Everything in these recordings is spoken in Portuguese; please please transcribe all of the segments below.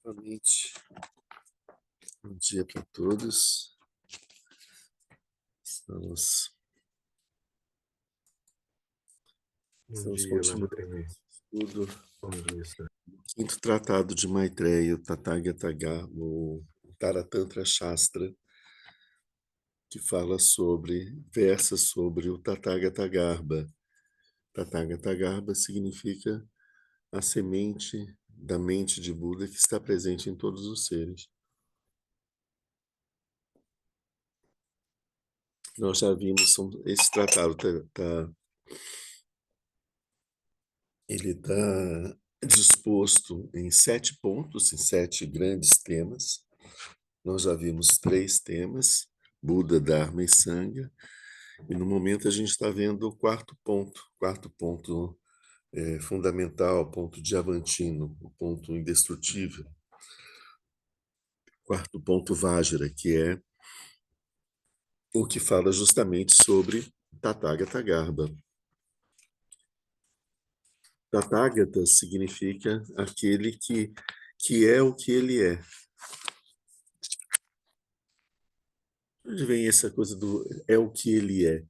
Novamente, bom dia para todos. Estamos continuando o estudo do quinto tratado de Maitreya, o Tathagata, o Taratantra Shastra, que versa sobre o Tathagata Garbha. Tathagata Garbha significa a semente da mente de Buda que está presente em todos os seres. Nós já vimos, esse tratado ele está disposto em 7 pontos, em 7 grandes temas. Nós já vimos 3 temas, Buda, Dharma e Sangha, e no momento a gente está vendo o quarto ponto fundamental, ponto diamantino, o ponto indestrutível. Quarto ponto Vajra, que é o que fala justamente sobre Tathagata Garbha. Tathagata significa aquele que é o que ele é. Onde vem essa coisa do é o que ele é?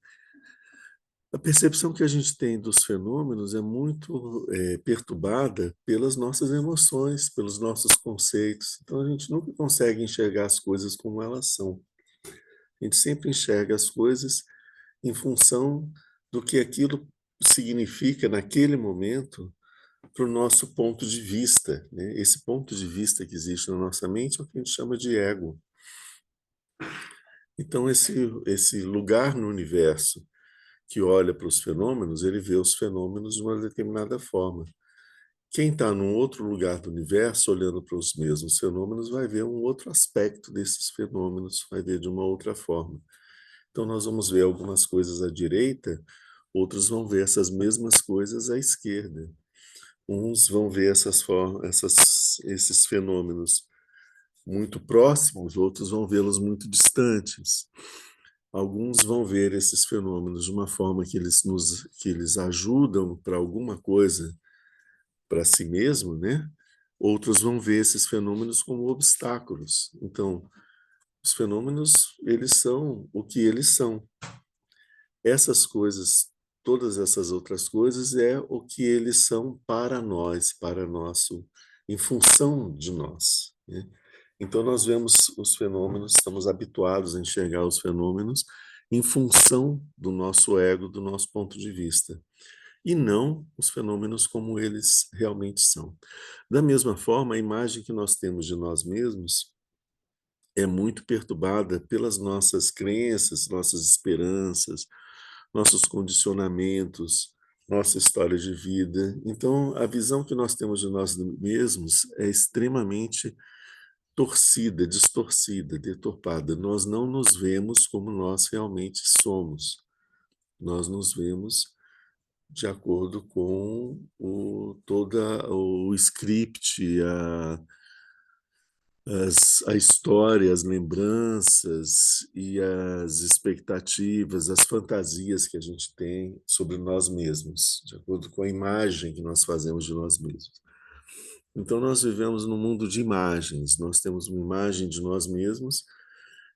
A percepção que a gente tem dos fenômenos é muito perturbada pelas nossas emoções, pelos nossos conceitos. Então a gente nunca consegue enxergar as coisas como elas são. A gente sempre enxerga as coisas em função do que aquilo significa naquele momento para o nosso ponto de vista, né? Esse ponto de vista que existe na nossa mente é o que a gente chama de ego. Então esse lugar no universo que olha para os fenômenos, ele vê os fenômenos de uma determinada forma. Quem está num outro lugar do universo, olhando para os mesmos fenômenos, vai ver um outro aspecto desses fenômenos, vai ver de uma outra forma. Então, nós vamos ver algumas coisas à direita, outros vão ver essas mesmas coisas à esquerda. Uns vão ver esses fenômenos muito próximos, outros vão vê-los muito distantes. Alguns vão ver esses fenômenos de uma forma que eles ajudam para alguma coisa para si mesmo, né? Outros vão ver esses fenômenos como obstáculos. Então, os fenômenos, eles são o que eles são. Essas coisas, todas essas outras coisas, é o que eles são para nós, em função de nós, né? Então, nós vemos os fenômenos, estamos habituados a enxergar os fenômenos em função do nosso ego, do nosso ponto de vista, e não os fenômenos como eles realmente são. Da mesma forma, a imagem que nós temos de nós mesmos é muito perturbada pelas nossas crenças, nossas esperanças, nossos condicionamentos, nossa história de vida. Então, a visão que nós temos de nós mesmos é extremamente torcida, distorcida, deturpada. Nós não nos vemos como nós realmente somos. Nós nos vemos de acordo com todo o script, a história, as lembranças e as expectativas, as fantasias que a gente tem sobre nós mesmos, de acordo com a imagem que nós fazemos de nós mesmos. Então, nós vivemos num mundo de imagens, nós temos uma imagem de nós mesmos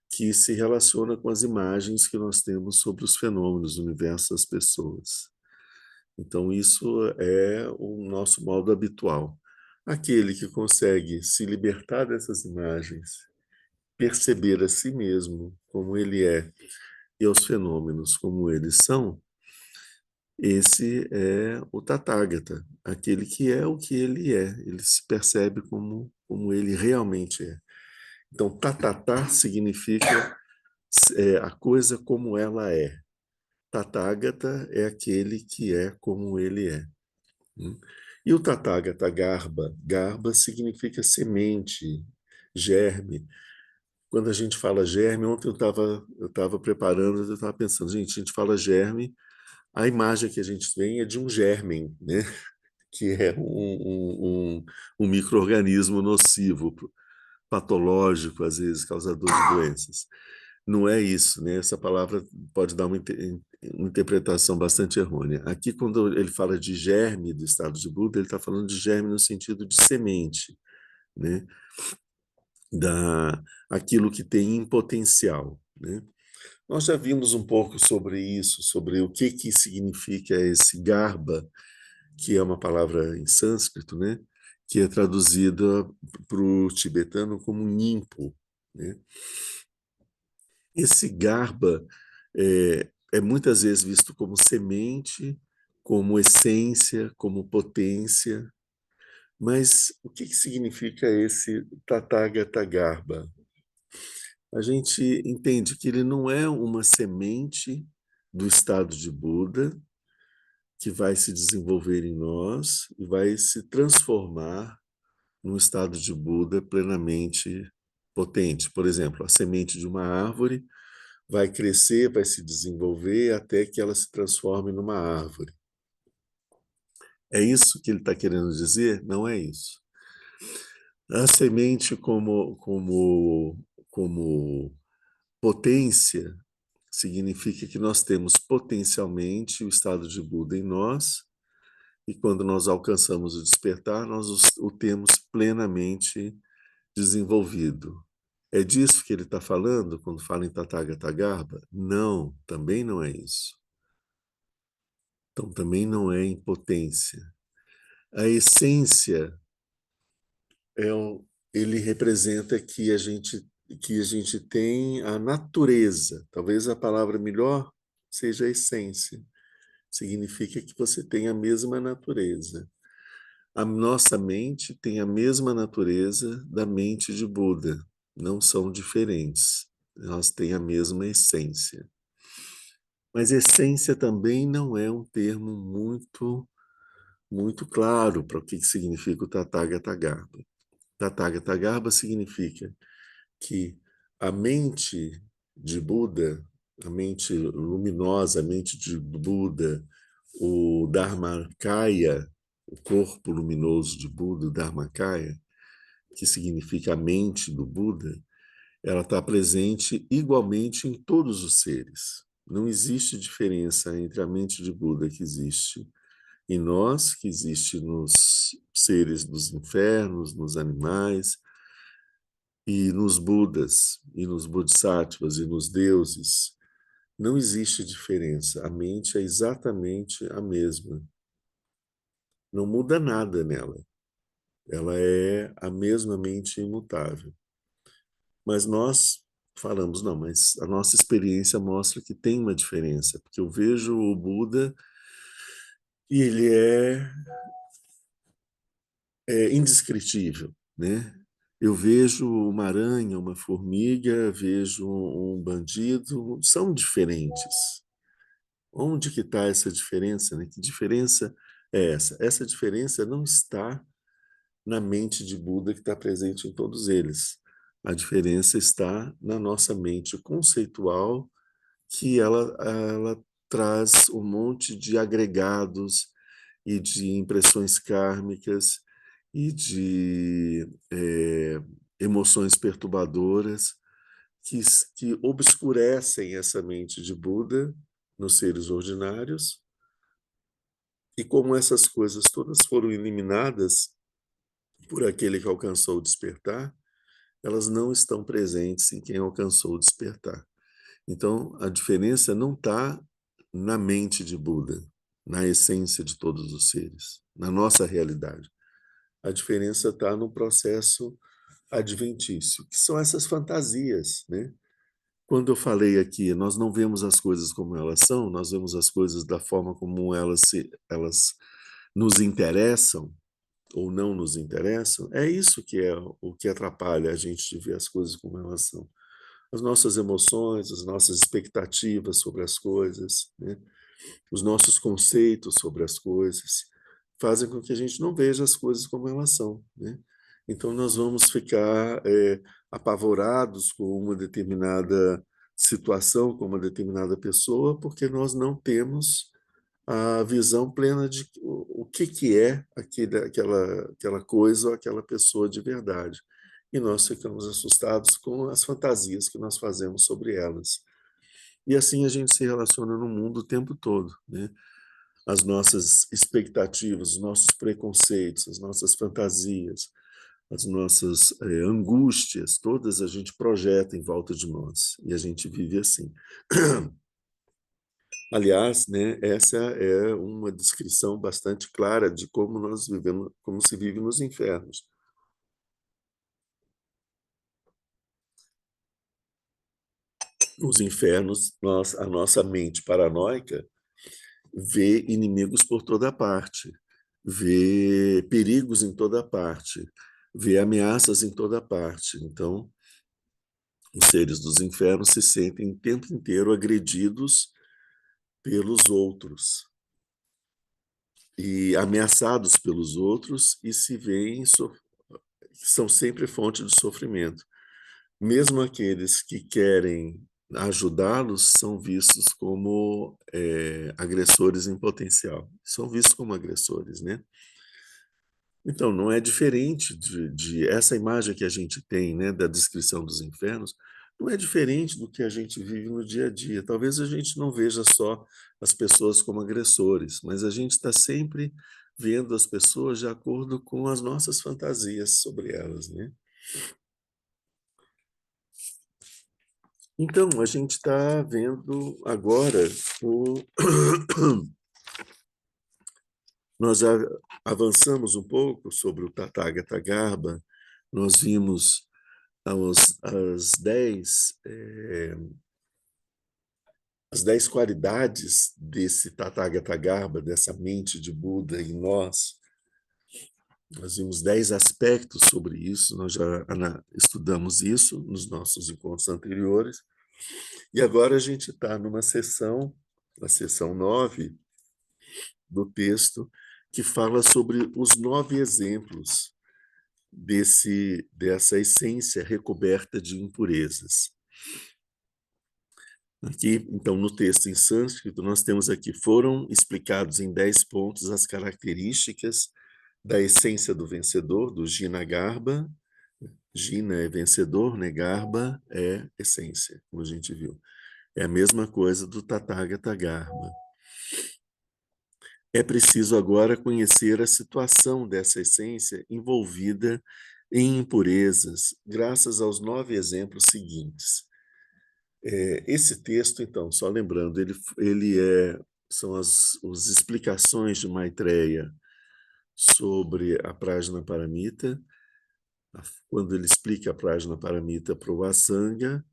que se relaciona com as imagens que nós temos sobre os fenômenos do universo das pessoas. Então, isso é o nosso modo habitual. Aquele que consegue se libertar dessas imagens, perceber a si mesmo como ele é e os fenômenos como eles são, esse é o Tathagata, aquele que é o que ele se percebe como ele realmente é. Então, Tatatá significa a coisa como ela é. Tathagata é aquele que é como ele é. E o Tathagata Garbha significa semente, germe. Quando a gente fala germe, ontem eu estava preparando, eu estava pensando, gente, a gente fala germe, a imagem que a gente tem é de um germen, né? Que é um micro-organismo nocivo, patológico, às vezes, causador de doenças. não é isso, né? Essa palavra pode dar uma interpretação bastante errônea. Aqui, quando ele fala de germe do estado de Buda, ele está falando de germe no sentido de semente, né? Aquilo que tem em potencial, né? Nós já vimos um pouco sobre isso, sobre o que significa esse garba, que é uma palavra em sânscrito, né? Que é traduzida para o tibetano como nimpo, né? Esse garba é muitas vezes visto como semente, como essência, como potência, mas o que significa esse Tathagata Garba? A gente entende que ele não é uma semente do estado de Buda que vai se desenvolver em nós e vai se transformar num estado de Buda plenamente potente. Por exemplo, a semente de uma árvore vai crescer, vai se desenvolver até que ela se transforme numa árvore. É isso que ele está querendo dizer? Não é isso. A semente como potência significa que nós temos potencialmente o estado de Buda em nós, e quando nós alcançamos o despertar, nós o temos plenamente desenvolvido. É disso que ele está falando quando fala em Tathagata Garba? Não, também não é isso. Então, também não é impotência. A essência é ele representa que a gente tem a natureza. Talvez a palavra melhor seja a essência. Significa que você tem a mesma natureza. A nossa mente tem a mesma natureza da mente de Buda. Não são diferentes. Elas têm a mesma essência. Mas essência também não é um termo muito claro para o que significa o Tathagata Garba. Tathagata Garba significa que a mente de Buda, a mente luminosa, a mente de Buda, o Dharmakaya, o corpo luminoso de Buda, o Dharmakaya, que significa a mente do Buda, ela está presente igualmente em todos os seres. Não existe diferença entre a mente de Buda que existe em nós, que existe nos seres dos infernos, nos animais, e nos Budas, e nos Bodhisattvas, e nos deuses. Não existe diferença. A mente é exatamente a mesma. Não muda nada nela. Ela é a mesma mente imutável. Mas nós falamos, não, mas a nossa experiência mostra que tem uma diferença, porque eu vejo o Buda e ele é indescritível, né? Eu vejo uma aranha, uma formiga, vejo um bandido, são diferentes. Onde que está essa diferença, né? Que diferença é essa? Essa diferença não está na mente de Buda que está presente em todos eles. A diferença está na nossa mente conceitual, que ela traz um monte de agregados e de impressões kármicas e de emoções perturbadoras que, que obscurecem essa mente de Buda nos seres ordinários. E como essas coisas todas foram eliminadas por aquele que alcançou o despertar, elas não estão presentes em quem alcançou o despertar. Então, a diferença não está na mente de Buda, na essência de todos os seres, na nossa realidade. A diferença está no processo adventício, que são essas fantasias, né? Quando eu falei aqui, nós não vemos as coisas como elas são, nós vemos as coisas da forma como elas nos interessam ou não nos interessam. É isso que é o que atrapalha a gente de ver as coisas como elas são. As nossas emoções, as nossas expectativas sobre as coisas, né? Os nossos conceitos sobre as coisas, fazem com que a gente não veja as coisas como elas são, né? Então, nós vamos ficar apavorados com uma determinada situação, com uma determinada pessoa, porque nós não temos a visão plena de o que é aquela coisa ou aquela pessoa de verdade. e nós ficamos assustados com as fantasias que nós fazemos sobre elas. E assim a gente se relaciona no mundo o tempo todo, né? As nossas expectativas, os nossos preconceitos, as nossas fantasias, as nossas angústias, todas a gente projeta em volta de nós e a gente vive assim. Aliás, né, essa é uma descrição bastante clara de como nós vivemos, como se vive nos infernos. Nos infernos, a nossa mente paranoica vê inimigos por toda parte, vê perigos em toda parte, vê ameaças em toda parte. Então, os seres dos infernos se sentem o tempo inteiro agredidos pelos outros e ameaçados pelos outros e se veem são sempre fonte de sofrimento. Mesmo aqueles que querem ajudá-los são vistos como agressores em potencial. São vistos como agressores, né? Então, não é diferente de essa imagem que a gente tem, né, da descrição dos infernos, não é diferente do que a gente vive no dia a dia. Talvez a gente não veja só as pessoas como agressores, mas a gente está sempre vendo as pessoas de acordo com as nossas fantasias sobre elas, né? Então, a gente está vendo agora o... Nós já avançamos um pouco sobre o Tathagata Garbha, nós vimos as 10 as 10 qualidades desse Tathagata Garbha, dessa mente de Buda em nós. Nós vimos 10 aspectos sobre isso, nós já estudamos isso nos nossos encontros anteriores, e agora a gente está numa sessão, a sessão 9 do texto, que fala sobre os 9 exemplos dessa essência recoberta de impurezas. Aqui, então, no texto em sânscrito, nós temos aqui, foram explicados em 10 pontos as características da essência do vencedor, do Jina Garbha. Jina é vencedor, né? Garbha é essência, como a gente viu. É a mesma coisa do Tathagata Garbha. É preciso agora conhecer a situação dessa essência envolvida em impurezas, graças aos 9 exemplos seguintes. Esse texto, então, só lembrando, são as explicações de Maitreya sobre a Prajnaparamita, quando ele explica a Prajnaparamita para o Asanga,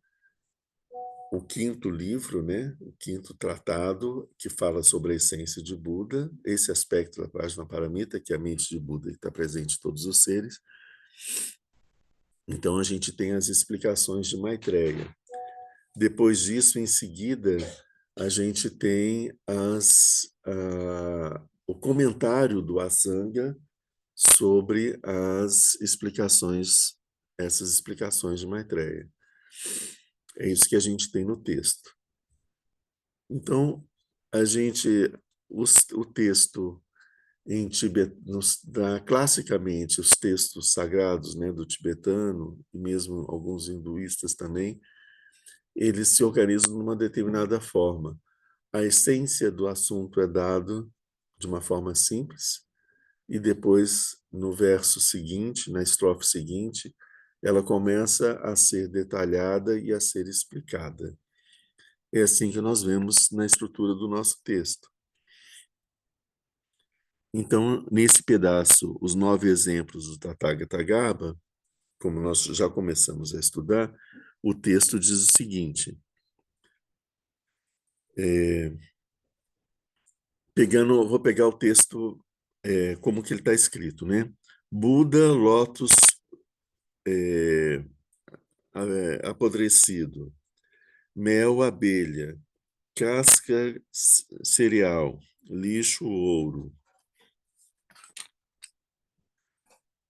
o quinto livro, né, o quinto tratado, que fala sobre a essência de Buda, esse aspecto da Prajnaparamita, que é a mente de Buda que está presente em todos os seres. Então, a gente tem as explicações de Maitreya. Depois disso, em seguida, a gente tem o comentário do Asanga sobre essas explicações de Maitreya. É isso que a gente tem no texto. Então, o texto em tibetano, classicamente, os textos sagrados, né, do tibetano, e mesmo alguns hinduístas também, eles se organizam de uma determinada forma. A essência do assunto é dado de uma forma simples, e depois, no verso seguinte, na estrofe seguinte, ela começa a ser detalhada e a ser explicada. É assim que nós vemos na estrutura do nosso texto. Então, nesse pedaço, os 9 exemplos do Tathagata Garbha, como nós já começamos a estudar, o texto diz o seguinte, vou pegar o texto como que ele está escrito, né? Buda, lótus apodrecido, mel, abelha, casca, cereal, lixo, ouro,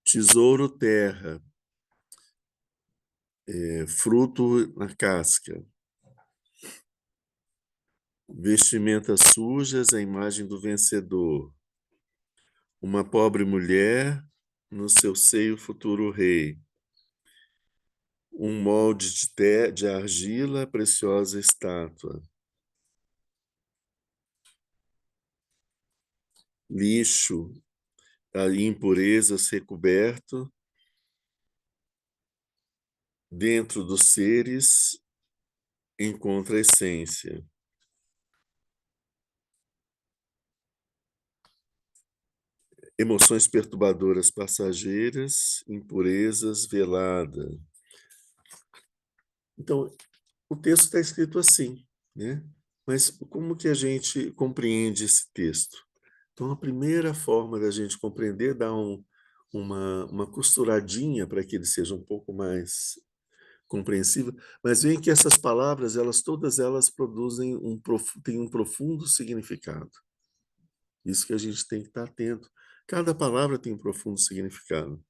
tesouro, terra, fruto na casca, vestimentas sujas, a imagem do vencedor, uma pobre mulher no seu seio, futuro rei, Um molde de argila, preciosa estátua. Lixo, ali impurezas recoberto, dentro dos seres encontra a essência. Emoções perturbadoras passageiras, impurezas velada. Então, o texto está escrito assim, né? Mas como que a gente compreende esse texto? Então, a primeira forma da gente compreender é dar uma costuradinha para que ele seja um pouco mais compreensível, mas veem que essas palavras, todas elas produzem têm um profundo significado. Isso que a gente tem que estar atento. Cada palavra tem um profundo significado.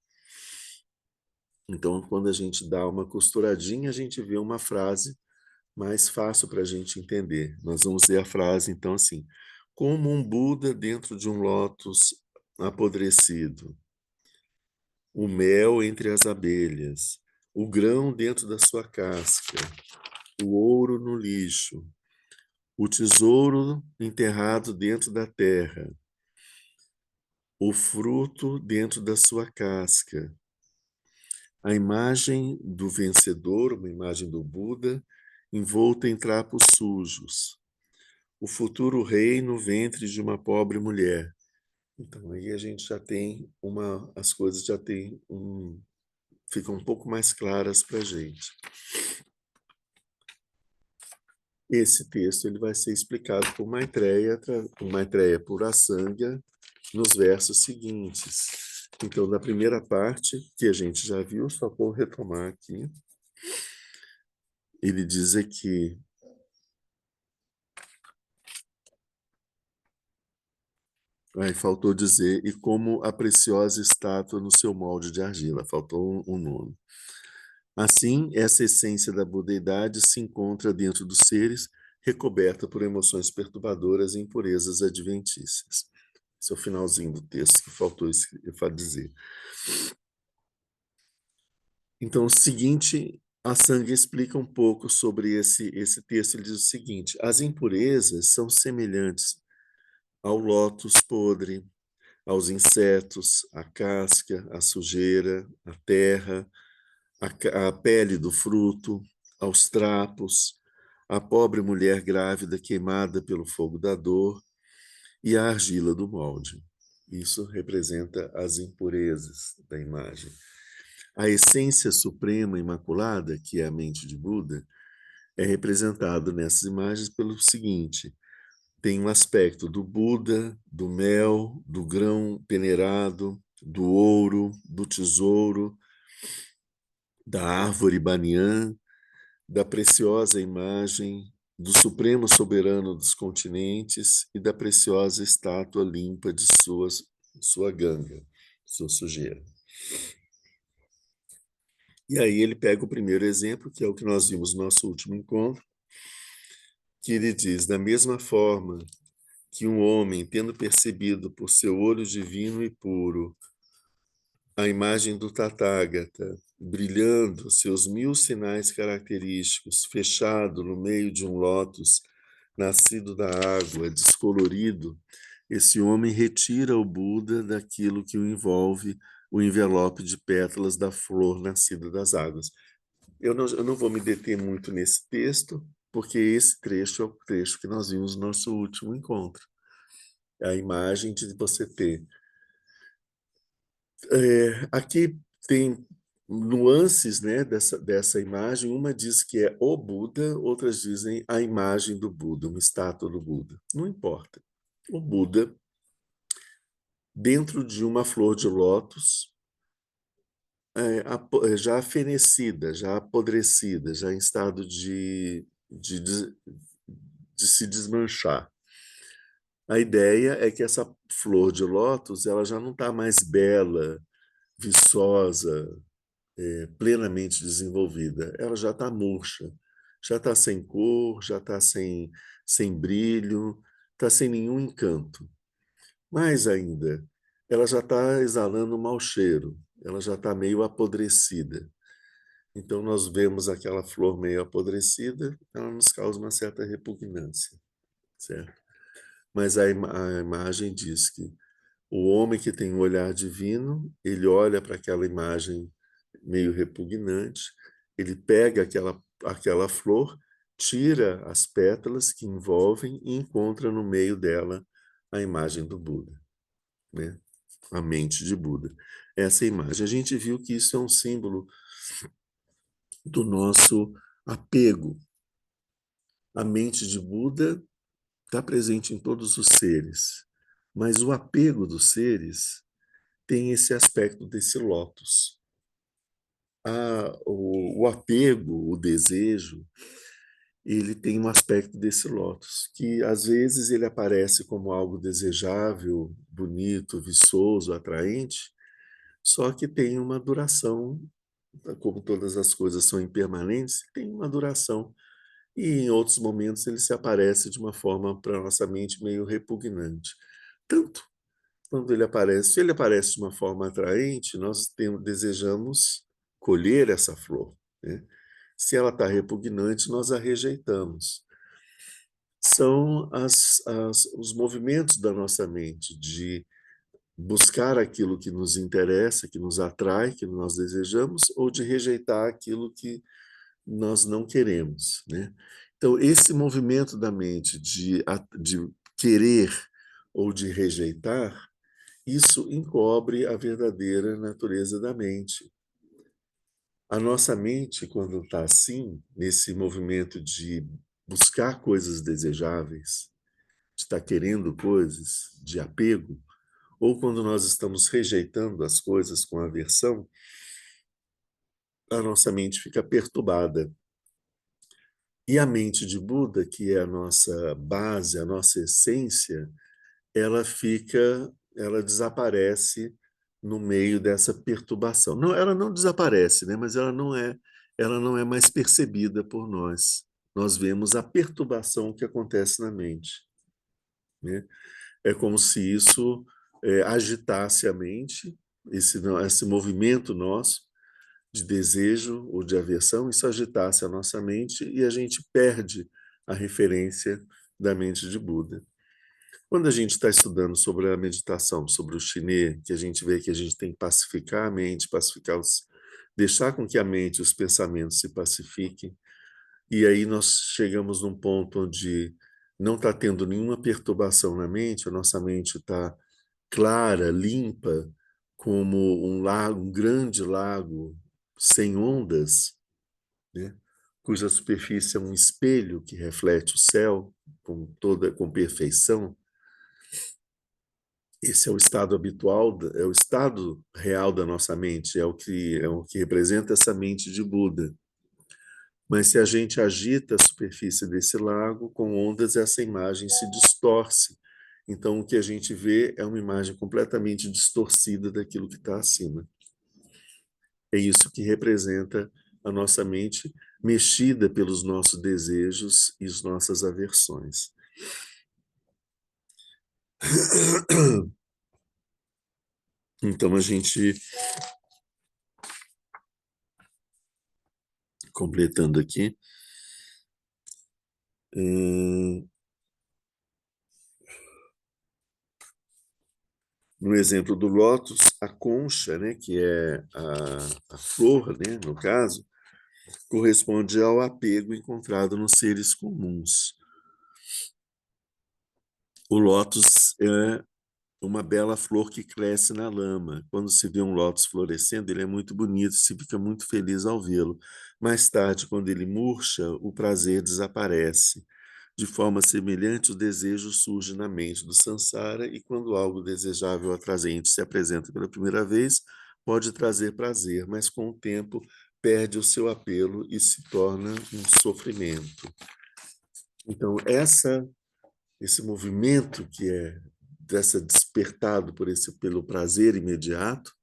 Então, quando a gente dá uma costuradinha, a gente vê uma frase mais fácil para a gente entender. Nós vamos ver a frase, então, assim: como um Buda dentro de um lótus apodrecido, o mel entre as abelhas, o grão dentro da sua casca, o ouro no lixo, o tesouro enterrado dentro da terra, o fruto dentro da sua casca, a imagem do vencedor, uma imagem do Buda, envolta em trapos sujos, o futuro rei no ventre de uma pobre mulher. Então aí a gente já tem as coisas já tem ficam um pouco mais claras para a gente. Esse texto ele vai ser explicado por Maitreya Purasangya nos versos seguintes. Então, da primeira parte, que a gente já viu, só vou retomar aqui. Ele diz aqui: aí faltou dizer, e como a preciosa estátua no seu molde de argila, faltou um nome. Assim, essa essência da budeidade se encontra dentro dos seres, recoberta por emoções perturbadoras e impurezas adventícias. Esse é o finalzinho do texto que faltou dizer. Então, o seguinte, a Sangha explica um pouco sobre esse texto. Ele diz o seguinte: as impurezas são semelhantes ao lótus podre, aos insetos, à casca, à sujeira, à terra, à pele do fruto, aos trapos, à pobre mulher grávida queimada pelo fogo da dor e à argila do molde. Isso representa as impurezas da imagem. A essência suprema imaculada, que é a mente de Buda, é representado nessas imagens pelo seguinte: tem um aspecto do Buda, do mel, do grão peneirado, do ouro, do tesouro, da árvore banyan, da preciosa imagem do Supremo Soberano dos continentes e da preciosa estátua limpa de sua ganga, sua sujeira. E aí ele pega o primeiro exemplo, que é o que nós vimos no nosso último encontro, que ele diz: da mesma forma que um homem, tendo percebido por seu olho divino e puro a imagem do Tathagata, brilhando seus 1000 sinais característicos, fechado no meio de um lótus, nascido da água, descolorido, esse homem retira o Buda daquilo que o envolve, o envelope de pétalas da flor nascida das águas. Eu não vou me deter muito nesse texto, porque esse trecho é o trecho que nós vimos no nosso último encontro. A imagem de você ter. Aqui tem nuances, né, dessa imagem. Uma diz que é o Buda, outras dizem a imagem do Buda, uma estátua do Buda. Não importa. O Buda, dentro de uma flor de lótus, já fenecida, já apodrecida, já em estado de se desmanchar. A ideia é que essa flor de lótus ela já não está mais bela, viçosa, plenamente desenvolvida. Ela já está murcha, já está sem cor, já está sem brilho, está sem nenhum encanto. Mais ainda, ela já está exalando um mau cheiro, ela já está meio apodrecida. Então, nós vemos aquela flor meio apodrecida, ela nos causa uma certa repugnância, certo? Mas a imagem diz que o homem que tem um olhar divino, ele olha para aquela imagem meio repugnante, ele pega aquela flor, tira as pétalas que envolvem e encontra no meio dela a imagem do Buda, né? A mente de Buda. Essa imagem. A gente viu que isso é um símbolo do nosso apego. A mente de Buda está presente em todos os seres, mas o apego dos seres tem esse aspecto desse lótus. O apego, o desejo, ele tem um aspecto desse lótus, que às vezes ele aparece como algo desejável, bonito, viçoso, atraente, só que tem uma duração, como todas as coisas são impermanentes, tem uma duração. E em outros momentos ele se aparece de uma forma para a nossa mente meio repugnante. Tanto quando ele aparece, se ele aparece de uma forma atraente, nós desejamos colher essa flor, né? Se ela está repugnante, nós a rejeitamos. São os movimentos da nossa mente de buscar aquilo que nos interessa, que nos atrai, que nós desejamos, ou de rejeitar aquilo que nós não queremos, né? Então, esse movimento da mente de querer ou de rejeitar, isso encobre a verdadeira natureza da mente. A nossa mente, quando está assim, nesse movimento de buscar coisas desejáveis, de estar querendo coisas, de apego, ou quando nós estamos rejeitando as coisas com aversão, a nossa mente fica perturbada. E a mente de Buda, que é a nossa base, a nossa essência, ela desaparece no meio dessa perturbação. Não, ela não desaparece, né? Mas ela não é mais percebida por nós. Nós vemos a perturbação que acontece na mente, né? É como se isso agitasse a mente, esse movimento nosso de desejo ou de aversão, isso agitasse a nossa mente e a gente perde a referência da mente de Buda. Quando a gente está estudando sobre a meditação, sobre o chinês, que a gente vê que a gente tem que pacificar a mente, deixar com que a mente e os pensamentos se pacifiquem, e aí nós chegamos num ponto onde não está tendo nenhuma perturbação na mente, a nossa mente está clara, limpa, como um lago, um grande lago sem ondas, né? Cuja superfície é um espelho que reflete o céu com perfeição. Esse é o estado habitual, é o estado real da nossa mente, é o que representa essa mente de Buda. Mas se a gente agita a superfície desse lago com ondas, essa imagem se distorce. Então, o que a gente vê é uma imagem completamente distorcida daquilo que está acima. É isso que representa a nossa mente mexida pelos nossos desejos e as nossas aversões. Então, a gente, completando aqui, no exemplo do lótus, a concha, né, que é a flor, né, no caso, corresponde ao apego encontrado nos seres comuns. O lótus é uma bela flor que cresce na lama. Quando se vê um lótus florescendo, ele é muito bonito, se fica muito feliz ao vê-lo. Mais tarde, quando ele murcha, o prazer desaparece. De forma semelhante, o desejo surge na mente do Sansara e quando algo desejável ou atraente se apresenta pela primeira vez, pode trazer prazer, mas com o tempo perde o seu apelo e se torna um sofrimento. Então, esse movimento que é dessa despertado pelo prazer imediato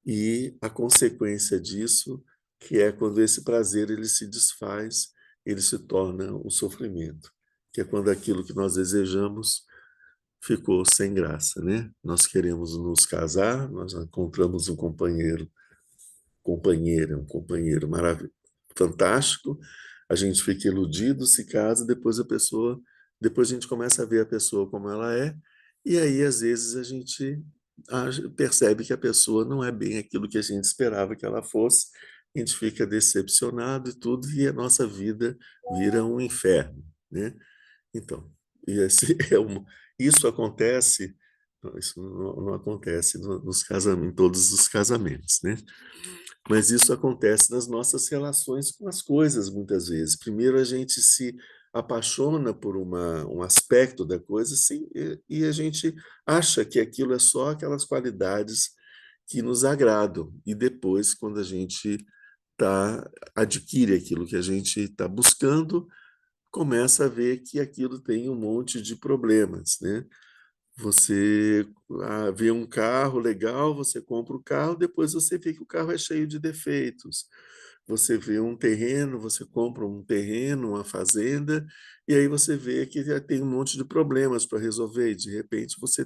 e a consequência disso, que é quando esse prazer ele se desfaz, ele se torna um sofrimento, que é quando aquilo que nós desejamos ficou sem graça, né? Nós queremos nos casar, nós encontramos um companheiro companheira, um companheiro maravilhoso, fantástico, a gente fica iludido, se casa, depois a gente começa a ver a pessoa como ela é, e aí às vezes a gente percebe que a pessoa não é bem aquilo que a gente esperava que ela fosse, a gente fica decepcionado e tudo, e a nossa vida vira um inferno, né? Então, e esse isso acontece, isso não acontece nos casamentos, em todos os casamentos, né? Mas isso acontece nas nossas relações com as coisas, muitas vezes. Primeiro a gente se apaixona por um aspecto da coisa, sim, e a gente acha que aquilo é só aquelas qualidades que nos agradam. E depois, quando a gente adquire aquilo que a gente está buscando, começa a ver que aquilo tem um monte de problemas, né? Você vê um carro legal, você compra o carro, depois você vê que o carro é cheio de defeitos. Você vê um terreno, você compra um terreno, uma fazenda, e aí você vê que já tem um monte de problemas para resolver, e de repente você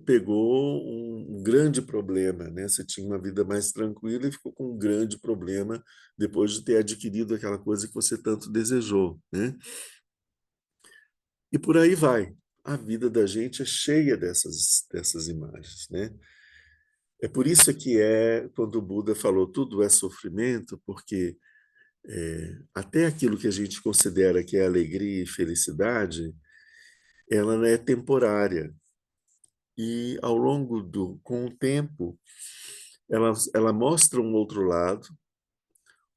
pegou um grande problema, né? Você tinha uma vida mais tranquila e ficou com um grande problema depois de ter adquirido aquela coisa que você tanto desejou, né? E por aí vai. A vida da gente é cheia dessas imagens, né? É por isso que quando o Buda falou tudo é sofrimento, porque até aquilo que a gente considera que é alegria e felicidade, ela é temporária. E ao longo com o tempo, ela mostra um outro lado,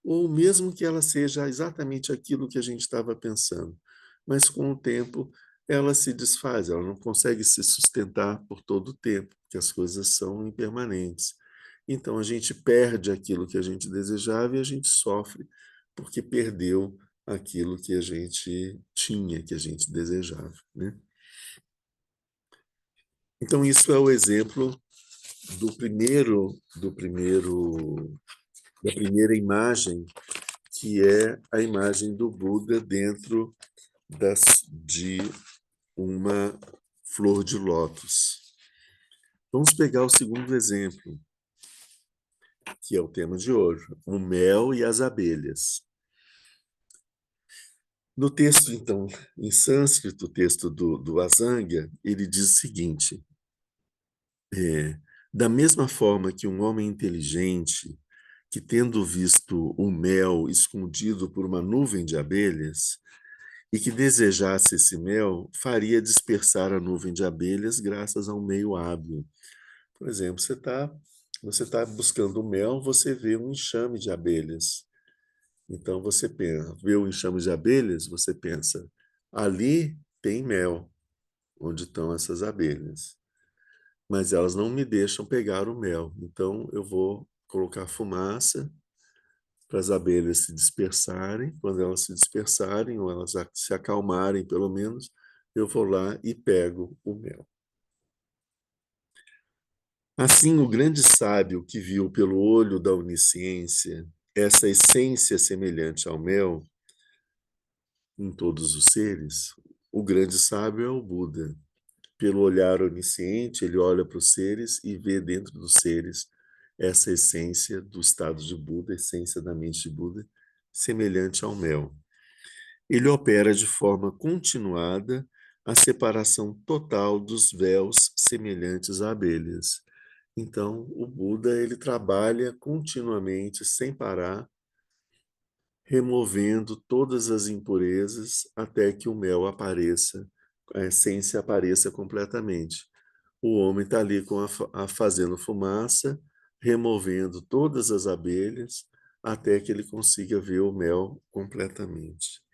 ou mesmo que ela seja exatamente aquilo que a gente estava pensando. Mas com o tempo ela se desfaz, ela não consegue se sustentar por todo o tempo, porque as coisas são impermanentes. Então a gente perde aquilo que a gente desejava e a gente sofre porque perdeu aquilo que a gente tinha, que a gente desejava, né? Então isso é o exemplo do primeiro da primeira imagem, que é a imagem do Buda dentro de uma flor de lótus. Vamos pegar o segundo exemplo, que é o tema de hoje, o mel e as abelhas. No texto, então, em sânscrito, o texto do Asanga, ele diz o seguinte: da mesma forma que um homem inteligente, que tendo visto o mel escondido por uma nuvem de abelhas, e que desejasse esse mel, faria dispersar a nuvem de abelhas graças a um meio hábil. Por exemplo, você tá buscando mel, você vê um enxame de abelhas. Então você vê o enxame de abelhas, você pensa, ali tem mel, onde estão essas abelhas. Mas elas não me deixam pegar o mel. Então eu vou colocar fumaça para as abelhas se dispersarem. Quando elas se dispersarem, ou elas se acalmarem, pelo menos, eu vou lá e pego o mel. Assim, o grande sábio que viu pelo olho da onisciência essa essência semelhante ao mel em todos os seres, o grande sábio é o Buda. Pelo olhar onisciente, ele olha para os seres e vê dentro dos seres essa essência do estado de Buda, a essência da mente de Buda, semelhante ao mel. Ele opera de forma continuada a separação total dos véus semelhantes a abelhas. Então, o Buda ele trabalha continuamente, sem parar, removendo todas as impurezas até que o mel apareça, a essência apareça completamente. O homem está ali fazendo fumaça, removendo todas as abelhas, até que ele consiga ver o mel completamente.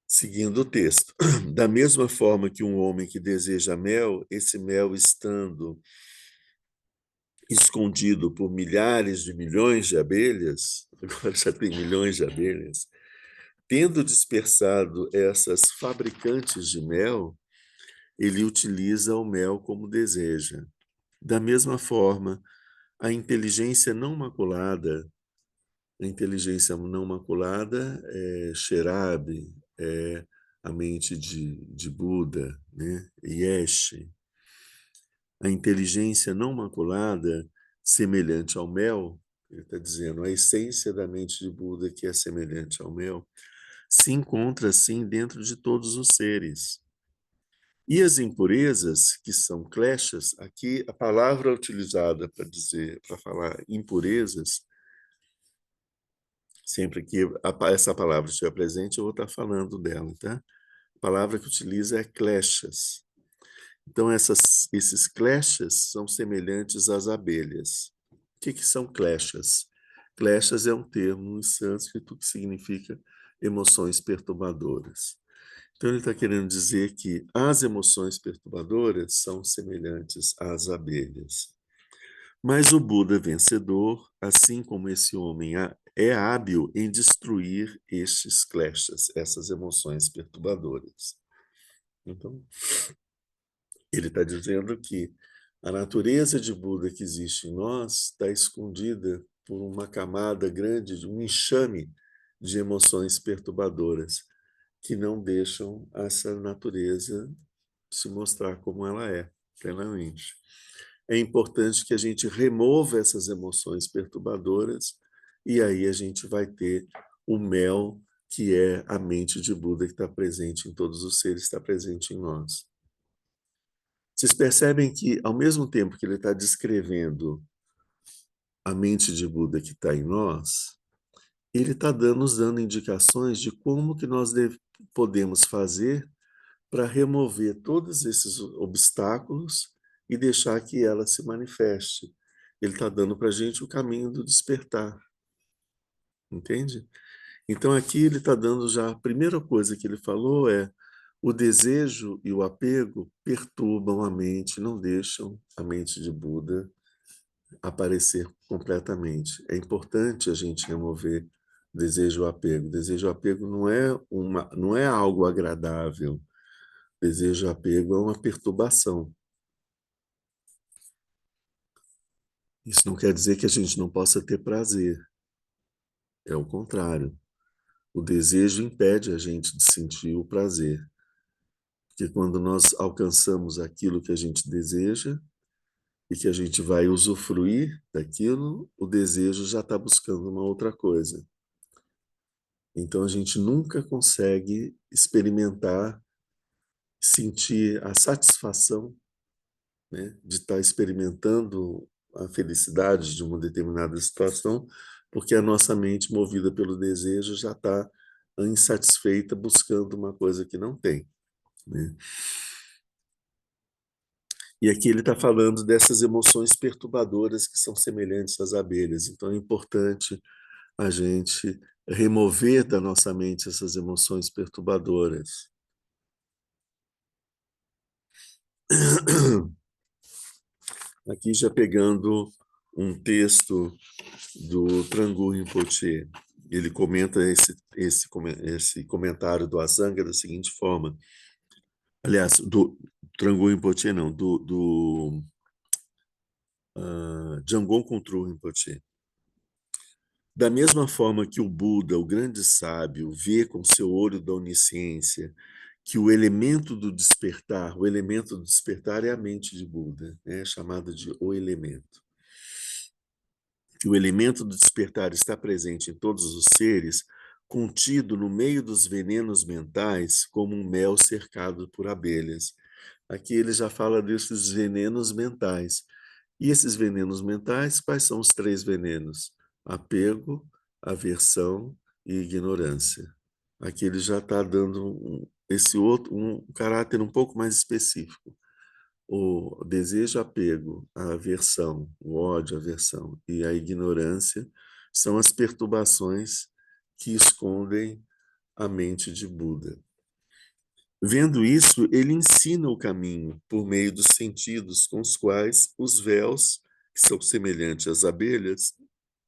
Seguindo o texto. Da mesma forma que um homem que deseja mel, esse mel estando escondido por milhares de milhões de abelhas, agora já tem milhões de abelhas, tendo dispersado essas fabricantes de mel, ele utiliza o mel como deseja. Da mesma forma, a inteligência não maculada, a inteligência não maculada é Sherabi, é a mente de Buda, né? Yeshe. a inteligência não maculada, semelhante ao mel, ele está dizendo, a essência da mente de Buda, que é semelhante ao mel, se encontra, assim, dentro de todos os seres. E as impurezas, que são kleshas, aqui a palavra utilizada para dizer, para falar impurezas, sempre que essa palavra estiver presente, eu vou estar falando dela, tá? A palavra que utiliza é kleshas. Então, esses kleshas são semelhantes às abelhas. O que são kleshas? Kleshas é um termo em sânscrito que significa emoções perturbadoras. Então, ele está querendo dizer que as emoções perturbadoras são semelhantes às abelhas. Mas o Buda vencedor, assim como esse homem é hábil em destruir estes kleshas, essas emoções perturbadoras. Então, ele está dizendo que a natureza de Buda que existe em nós está escondida por uma camada grande, de um enxame de emoções perturbadoras que não deixam essa natureza se mostrar como ela é, plenamente. É importante que a gente remova essas emoções perturbadoras e aí a gente vai ter o mel, que é a mente de Buda que está presente em todos os seres, está presente em nós. Vocês percebem que, ao mesmo tempo que ele está descrevendo a mente de Buda que está em nós, ele está nos dando indicações de como que nós podemos fazer para remover todos esses obstáculos e deixar que ela se manifeste. Ele está dando para a gente o caminho do despertar, entende? Então aqui ele está dando já, a primeira coisa que ele falou é o desejo e o apego perturbam a mente, não deixam a mente de Buda aparecer completamente. É importante a gente remover o desejo e o apego. O desejo e o apego não é algo agradável. O desejo e o apego é uma perturbação. Isso não quer dizer que a gente não possa ter prazer. É o contrário. O desejo impede a gente de sentir o prazer. Porque quando nós alcançamos aquilo que a gente deseja e que a gente vai usufruir daquilo, o desejo já está buscando uma outra coisa. Então a gente nunca consegue experimentar, sentir a satisfação, né, de estar experimentando a felicidade de uma determinada situação, porque a nossa mente, movida pelo desejo, já está insatisfeita, buscando uma coisa que não tem, né? E aqui ele está falando dessas emoções perturbadoras que são semelhantes às abelhas. Então é importante a gente remover da nossa mente essas emoções perturbadoras. Aqui já pegando um texto do Trangu Rinpoche. Ele comenta esse comentário do Asanga da seguinte forma. Aliás, do Trangu Rinpoche não, do Jamgon Kongtrul Rinpoche. Da mesma forma que o Buda, o grande sábio, vê com seu olho da onisciência que o elemento do despertar é a mente de Buda, é chamada de o elemento. Que o elemento do despertar está presente em todos os seres, contido no meio dos venenos mentais, como um mel cercado por abelhas. Aqui ele já fala desses venenos mentais. E esses venenos mentais, quais são os três venenos? Apego, aversão e ignorância. Aqui ele já está dando esse outro, um caráter um pouco mais específico. O desejo, apego, a aversão, o ódio, a aversão e a ignorância são as perturbações que escondem a mente de Buda. Vendo isso, ele ensina o caminho por meio dos sentidos com os quais os véus, que são semelhantes às abelhas,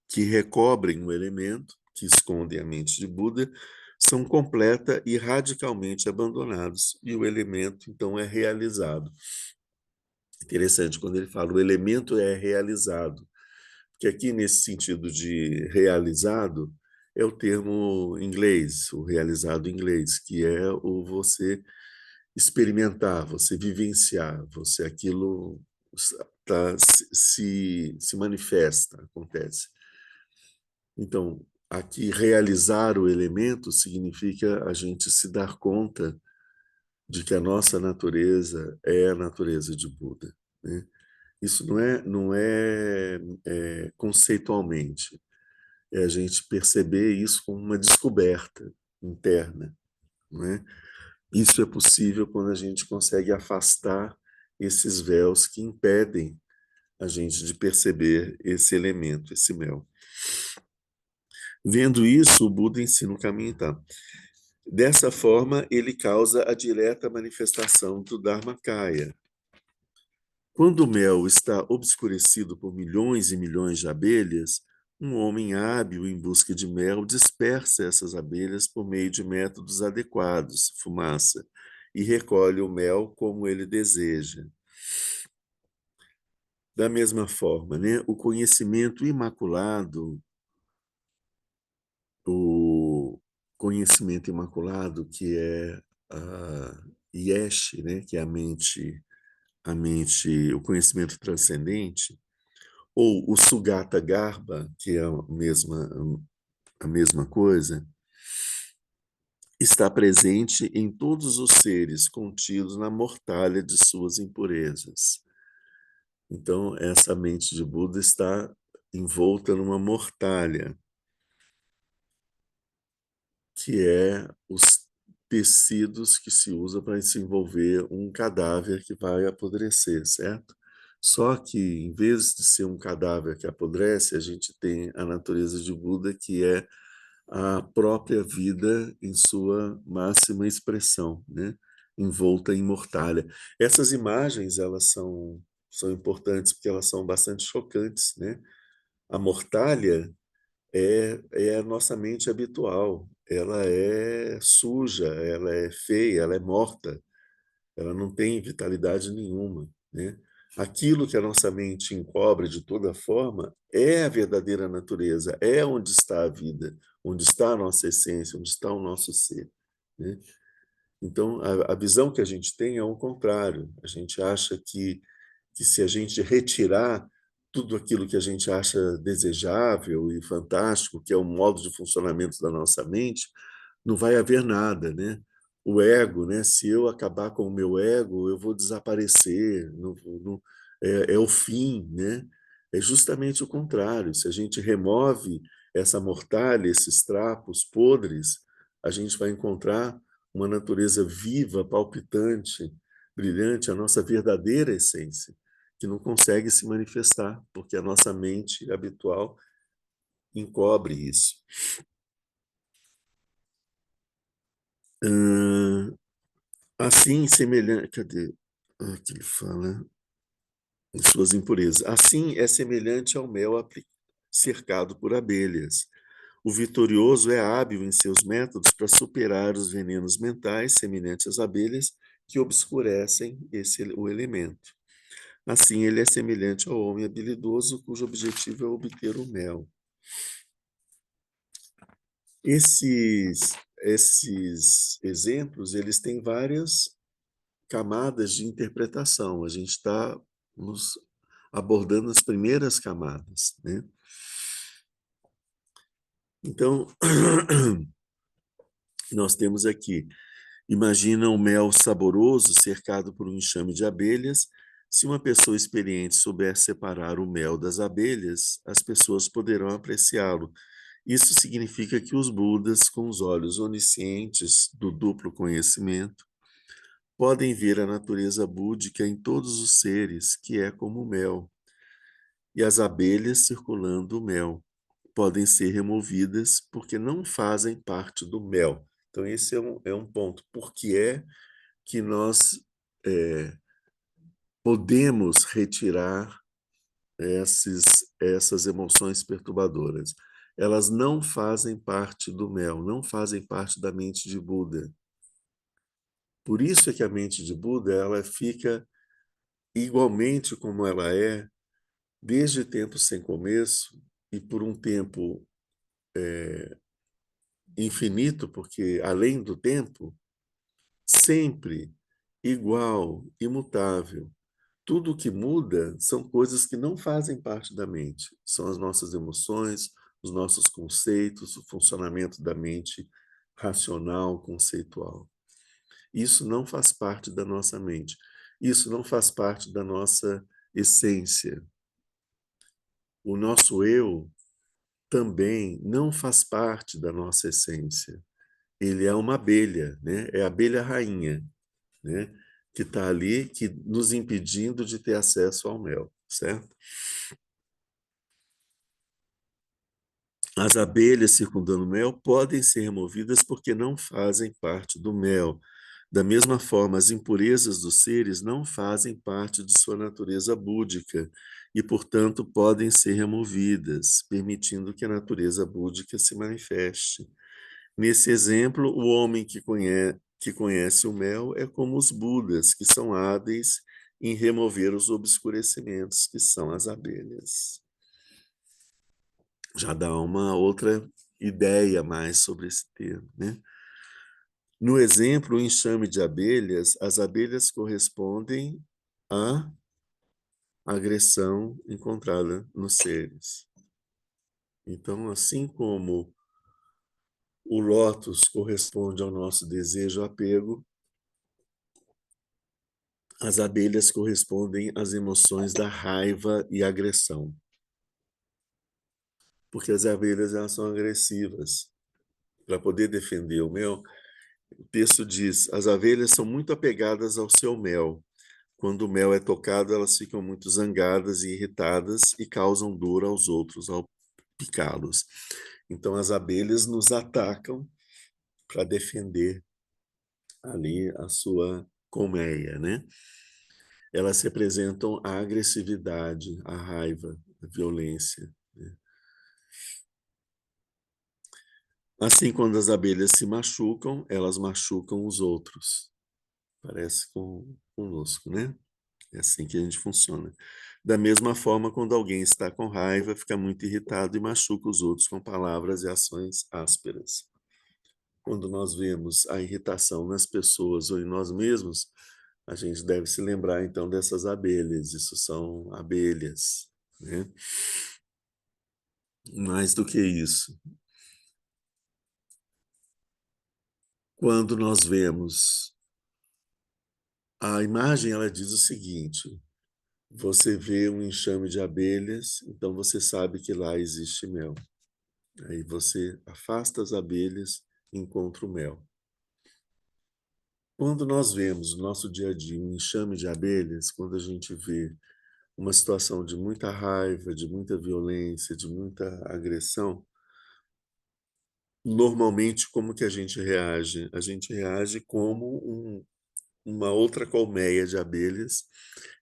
que recobrem o elemento, que escondem a mente de Buda, são completa e radicalmente abandonados, e o elemento, então, é realizado. Interessante, quando ele fala o elemento é realizado, que aqui nesse sentido de realizado é o termo inglês, o realizado em inglês, que é o você experimentar, você vivenciar, você aquilo, se manifesta, acontece. Então, aqui, realizar o elemento significa a gente se dar conta de que a nossa natureza é a natureza de Buda, né? Isso não é conceitualmente, é a gente perceber isso como uma descoberta interna, né? Isso é possível quando a gente consegue afastar esses véus que impedem a gente de perceber esse elemento, esse mel. Vendo isso, o Buda ensina o caminho, tá? Dessa forma, ele causa a direta manifestação do Dharmakaya. Quando o mel está obscurecido por milhões e milhões de abelhas, um homem hábil em busca de mel dispersa essas abelhas por meio de métodos adequados, fumaça, e recolhe o mel como ele deseja. Da mesma forma, né, o conhecimento imaculado, o conhecimento imaculado, que é a Yesh, né, que é a mente, o conhecimento transcendente, ou o Sugata Garbha, que é a mesma coisa, está presente em todos os seres contidos na mortalha de suas impurezas. Então, essa mente de Buda está envolta numa mortalha, que é os tecidos que se usa para desenvolver um cadáver que vai apodrecer, certo? Só que, em vez de ser um cadáver que apodrece, a gente tem a natureza de Buda, que é a própria vida em sua máxima expressão, né? Envolta em mortalha. Essas imagens, elas são importantes porque elas são bastante chocantes, né? A mortalha é a nossa mente habitual. Ela é suja, ela é feia, ela é morta, ela não tem vitalidade nenhuma, né? Aquilo que a nossa mente encobre de toda forma é a verdadeira natureza, é onde está a vida, onde está a nossa essência, onde está o nosso ser, né? Então, a visão que a gente tem é o contrário. A gente acha que se a gente retirar tudo aquilo que a gente acha desejável e fantástico, que é o modo de funcionamento da nossa mente, não vai haver nada, né? O ego, né? Se eu acabar com o meu ego, eu vou desaparecer, é o fim, né? É justamente o contrário. Se a gente remove essa mortalha, esses trapos podres, a gente vai encontrar uma natureza viva, palpitante, brilhante, a nossa verdadeira essência, que não consegue se manifestar, porque a nossa mente habitual encobre isso. Assim, semelhante. Cadê? Que ele fala em suas impurezas. Assim é semelhante ao mel cercado por abelhas. O vitorioso é hábil em seus métodos para superar os venenos mentais semelhantes às abelhas que obscurecem o elemento. Assim, ele é semelhante ao homem habilidoso cujo objetivo é obter o mel. Esses exemplos, eles têm várias camadas de interpretação. A gente está nos abordando as primeiras camadas, né? Então, nós temos aqui, imagina um mel saboroso cercado por um enxame de abelhas. Se uma pessoa experiente souber separar o mel das abelhas, as pessoas poderão apreciá-lo. Isso significa que os Budas, com os olhos oniscientes do duplo conhecimento, podem ver a natureza búdica em todos os seres, que é como o mel, e as abelhas circulando o mel podem ser removidas porque não fazem parte do mel. Então, esse é um ponto. Por que é que nós podemos retirar essas emoções perturbadoras? Elas não fazem parte do mel, não fazem parte da mente de Buda. Por isso é que a mente de Buda ela fica igualmente como ela é, desde tempos sem começo e por um tempo infinito, porque além do tempo, sempre igual, imutável. Tudo que muda são coisas que não fazem parte da mente. São as nossas emoções, os nossos conceitos, o funcionamento da mente racional, conceitual. Isso não faz parte da nossa mente. Isso não faz parte da nossa essência. O nosso eu também não faz parte da nossa essência. Ele é uma abelha, né? É a abelha rainha, né? Que está ali, que nos impedindo de ter acesso ao mel, certo? As abelhas circundando o mel podem ser removidas porque não fazem parte do mel. Da mesma forma, as impurezas dos seres não fazem parte de sua natureza búdica e, portanto, podem ser removidas, permitindo que a natureza búdica se manifeste. Nesse exemplo, o homem que conhece o mel é como os Budas, que são hábeis em remover os obscurecimentos, que são as abelhas. Já dá uma outra ideia mais sobre esse termo, né? No exemplo, o enxame de abelhas, as abelhas correspondem à agressão encontrada nos seres. Então, assim como o lótus corresponde ao nosso desejo apego, as abelhas correspondem às emoções da raiva e agressão. Porque as abelhas elas são agressivas. Para poder defender o mel, o texto diz: as abelhas são muito apegadas ao seu mel. Quando o mel é tocado, elas ficam muito zangadas e irritadas e causam dor aos outros ao picá-los. Então, as abelhas nos atacam para defender ali a sua colmeia, né? Elas representam a agressividade, a raiva, a violência, né? Assim, quando as abelhas se machucam, elas machucam os outros. Parece conosco, né? É assim que a gente funciona. Da mesma forma, quando alguém está com raiva, fica muito irritado e machuca os outros com palavras e ações ásperas. Quando nós vemos a irritação nas pessoas ou em nós mesmos, a gente deve se lembrar então dessas abelhas. Isso são abelhas, né? Mais do que isso, quando nós vemos a imagem, ela diz o seguinte: você vê um enxame de abelhas, então você sabe que lá existe mel. Aí você afasta as abelhas e encontra o mel. Quando nós vemos no nosso dia a dia um enxame de abelhas, quando a gente vê uma situação de muita raiva, de muita violência, de muita agressão, normalmente como que a gente reage? A gente reage como uma outra colmeia de abelhas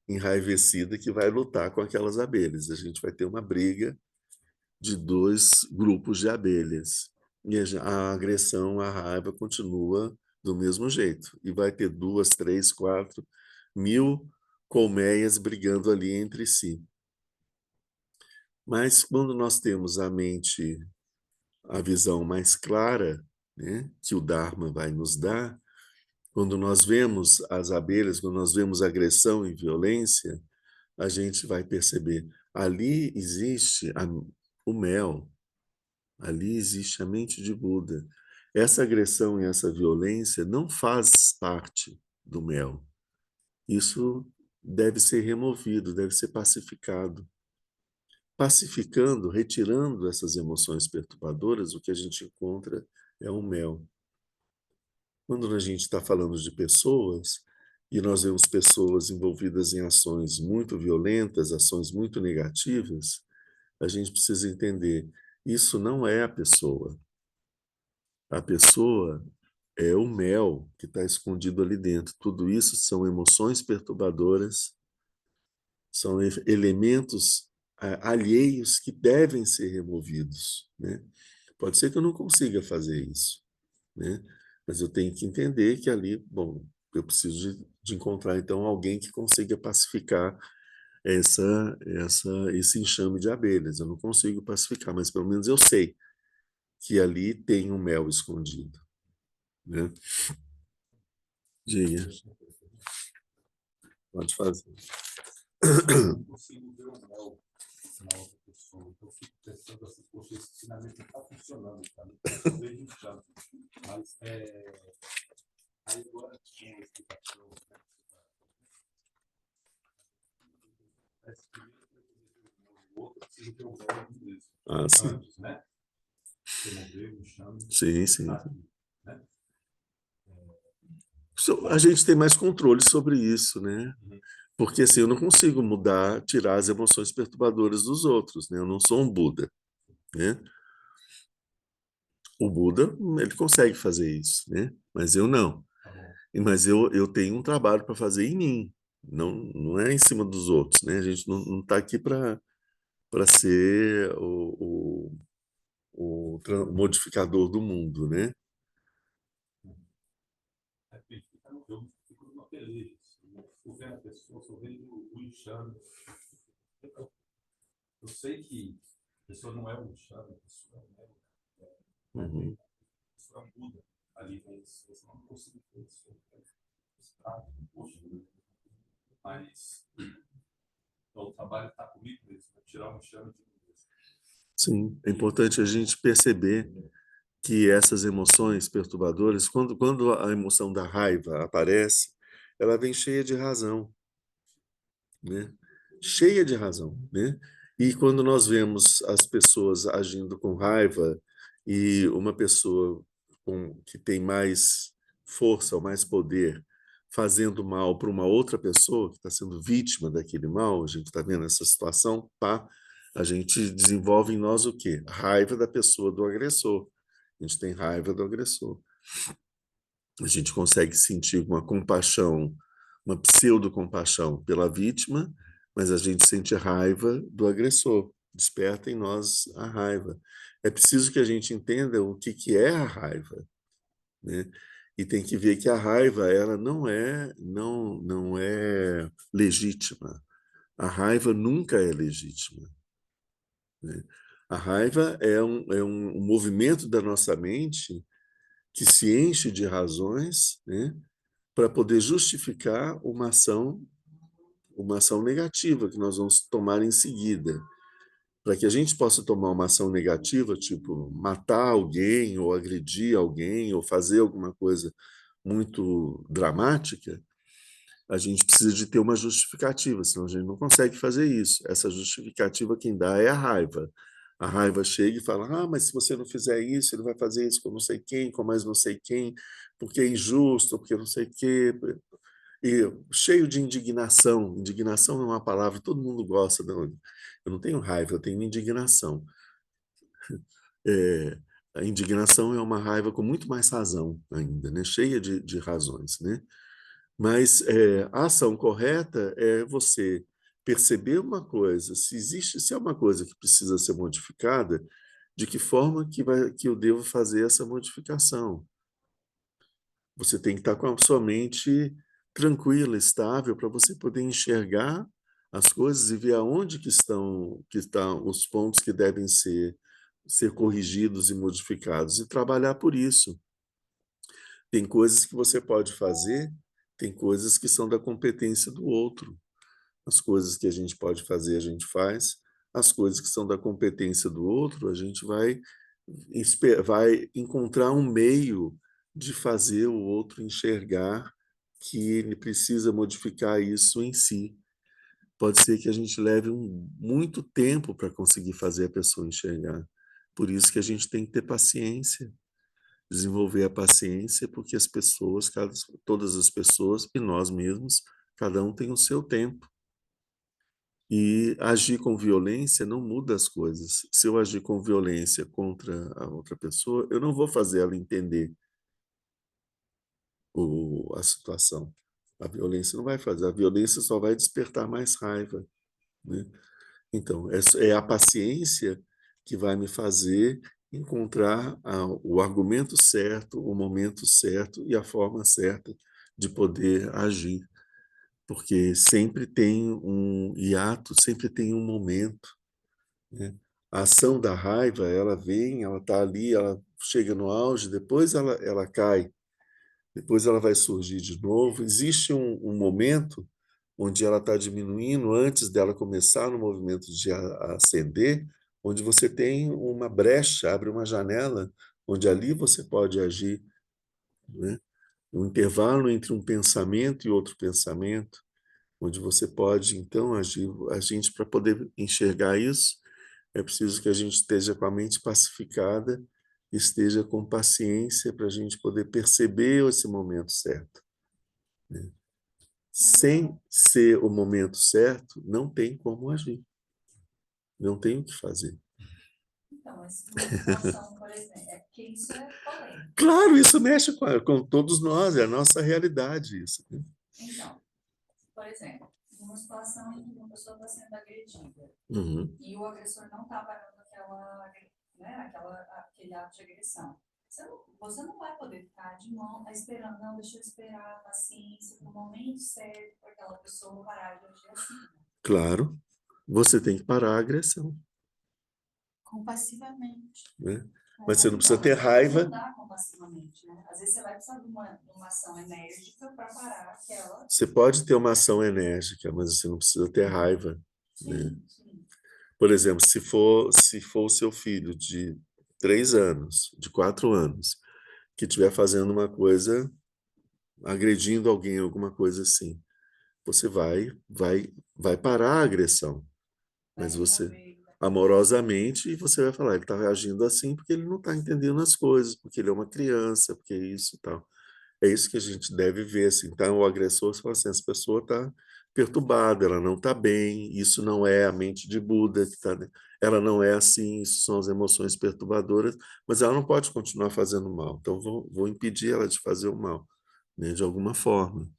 enraivecida que vai lutar com aquelas abelhas. A gente vai ter uma briga de dois grupos de abelhas. E a agressão, a raiva continua do mesmo jeito. E vai ter 2, 3, 4 mil colmeias brigando ali entre si. Mas quando nós temos a mente, a visão mais clara, né, que o Dharma vai nos dar, quando nós vemos as abelhas, quando nós vemos agressão e violência, a gente vai perceber, ali existe o mel, ali existe a mente de Buda. Essa agressão e essa violência não faz parte do mel. Isso deve ser removido, deve ser pacificado. Pacificando, retirando essas emoções perturbadoras, o que a gente encontra é o mel. Quando a gente está falando de pessoas, e nós vemos pessoas envolvidas em ações muito violentas, ações muito negativas, a gente precisa entender, isso não é a pessoa. A pessoa é o mel que está escondido ali dentro. Tudo isso são emoções perturbadoras, são elementos alheios que devem ser removidos, né? Pode ser que eu não consiga fazer isso, né? Mas eu tenho que entender que ali, bom, eu preciso de encontrar então alguém que consiga pacificar esse enxame de abelhas. Eu não consigo pacificar, mas pelo menos eu sei que ali tem um mel escondido, né? Diga, pode fazer. Eu não consigo ver o mel na outra pessoa. Então, eu fico pensando assim, poxa, esse ensinamento não está funcionando, cara. Eu só vejo chato. Mas, aí agora, com a explicação, né? Parece que o outro precisa ter um mel mesmo. Ah, sim. Antes, né? Você não vê, me chama. Sim, sim. Tá aqui, né? A gente tem mais controle sobre isso, né? Uhum. Porque assim, eu não consigo mudar, tirar as emoções perturbadoras dos outros, né? Eu não sou um Buda, né? O Buda, ele consegue fazer isso, né? Mas eu não. Tá bom. Mas eu tenho um trabalho para fazer em mim, não é em cima dos outros, né? A gente não está aqui para ser o modificador do mundo, né? É porque eu fico numa peleja. Eu fico vendo a pessoa, só vejo o enxame. Eu sei que a pessoa não é um enxame, a pessoa não é Uhum. a pessoa muda ali, mas você não consigo ver isso. Poxa, mas então, o trabalho está comigo mesmo, é tirar um enxame de mim mesmo. Sim, é importante a gente perceber que essas emoções perturbadoras, quando a emoção da raiva aparece, ela vem cheia de razão, né? Cheia de razão, né? E quando nós vemos as pessoas agindo com raiva e uma pessoa que tem mais força ou mais poder fazendo mal para uma outra pessoa que está sendo vítima daquele mal, a gente está vendo essa situação, pá, a gente desenvolve em nós o quê? Raiva da pessoa do agressor. A gente tem raiva do agressor. A gente consegue sentir uma compaixão, uma pseudo-compaixão pela vítima, mas a gente sente raiva do agressor. Desperta em nós a raiva. É preciso que a gente entenda o que é a raiva, né? E tem que ver que a raiva ela não é legítima. A raiva nunca é legítima, né? A raiva é um movimento da nossa mente que se enche de razões, né, para poder justificar uma ação negativa que nós vamos tomar em seguida. Para que a gente possa tomar uma ação negativa, tipo matar alguém, ou agredir alguém, ou fazer alguma coisa muito dramática, a gente precisa de ter uma justificativa, senão a gente não consegue fazer isso. Essa justificativa quem dá é a raiva. A raiva chega e fala: ah, mas se você não fizer isso, ele vai fazer isso com não sei quem, com mais não sei quem, porque é injusto, porque não sei o quê. E cheio de indignação. Indignação é uma palavra que todo mundo gosta. Não. Eu não tenho raiva, eu tenho indignação. É, a indignação é uma raiva com muito mais razão ainda, né? Cheia de razões, né? Mas a ação correta é você perceber uma coisa, se é uma coisa que precisa ser modificada, de que forma que eu devo fazer essa modificação. Você tem que estar com a sua mente tranquila, estável, para você poder enxergar as coisas e ver aonde que estão os pontos que devem ser corrigidos e modificados e trabalhar por isso. Tem coisas que você pode fazer, tem coisas que são da competência do outro. As coisas que a gente pode fazer, a gente faz. As coisas que são da competência do outro, a gente vai encontrar um meio de fazer o outro enxergar que ele precisa modificar isso em si. Pode ser que a gente leve muito tempo para conseguir fazer a pessoa enxergar. Por isso que a gente tem que ter paciência, desenvolver a paciência, porque todas as pessoas e nós mesmos, cada um tem o seu tempo. E agir com violência não muda as coisas. Se eu agir com violência contra a outra pessoa, eu não vou fazer ela entender a situação. A violência não vai fazer, a violência só vai despertar mais raiva, né? Então, é a paciência que vai me fazer encontrar o argumento certo, o momento certo e a forma certa de poder agir. Porque sempre tem um hiato, sempre tem um momento, né? A ação da raiva, ela vem, ela está ali, ela chega no auge, depois ela cai, depois ela vai surgir de novo. Existe um momento onde ela está diminuindo antes dela começar no movimento de ascender, onde você tem uma brecha, abre uma janela, onde ali você pode agir, né? Um intervalo entre um pensamento e outro pensamento, onde você pode, então, agir. A gente, para poder enxergar isso, é preciso que a gente esteja com a mente pacificada, esteja com paciência para a gente poder perceber esse momento certo, né? Sem ser o momento certo, não tem como agir, não tem o que fazer. Então, mas uma situação, por exemplo, é porque isso é polêmico. Claro, isso mexe com todos nós, é a nossa realidade isso, né? Então, por exemplo, uma situação em que uma pessoa está sendo agredida Uhum. e o agressor não está parando aquele ato de agressão. Você não vai poder ficar de mão, esperando, não, deixa eu esperar, paciência, no momento certo, para aquela pessoa parar de agir assim. Claro, você tem que parar a agressão, compassivamente. né? Mas você não precisa ter raiva. Não dá compassivamente, né? Às vezes você vai precisar de uma ação enérgica para parar aquela. Você pode ter uma ação enérgica, mas você não precisa ter raiva, né? Sim. Por exemplo, se for o seu filho de 3 anos, de 4 anos, que estiver fazendo uma coisa, agredindo alguém, alguma coisa assim, você vai parar a agressão, mas você amorosamente, e você vai falar, ele está reagindo assim porque ele não está entendendo as coisas, porque ele é uma criança, porque é isso e tal. É isso que a gente deve ver, assim. Então, o agressor, você fala assim, essa pessoa está perturbada, ela não está bem, isso não é a mente de Buda, que tá, ela não é assim, isso são as emoções perturbadoras, mas ela não pode continuar fazendo mal. Então, vou impedir ela de fazer o mal, né, de alguma forma,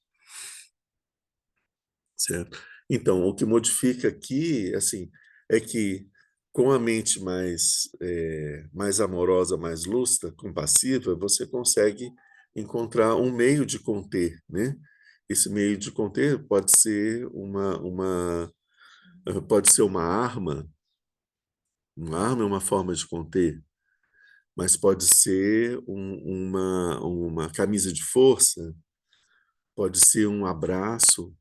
certo? Então, o que modifica aqui, assim, é que com a mente mais amorosa, mais lúcida, compassiva, você consegue encontrar um meio de conter, né? Esse meio de conter pode ser uma arma é uma forma de conter, mas pode ser uma camisa de força, pode ser um abraço,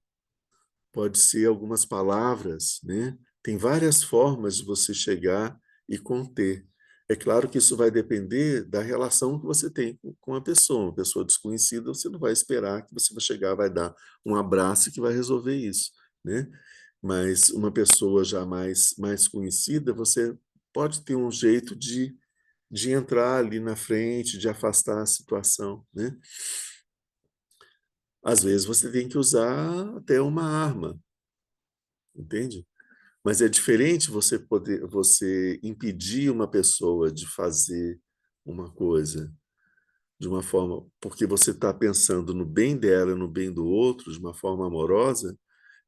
pode ser algumas palavras, né? Tem várias formas de você chegar e conter. É claro que isso vai depender da relação que você tem com a pessoa. Uma pessoa desconhecida, você não vai esperar que você vai chegar, vai dar um abraço que vai resolver isso, né? Mas uma pessoa já mais conhecida, você pode ter um jeito de entrar ali na frente, de afastar a situação, né? Às vezes você tem que usar até uma arma, entende? Mas é diferente você impedir uma pessoa de fazer uma coisa de uma forma, porque você está pensando no bem dela, no bem do outro, de uma forma amorosa,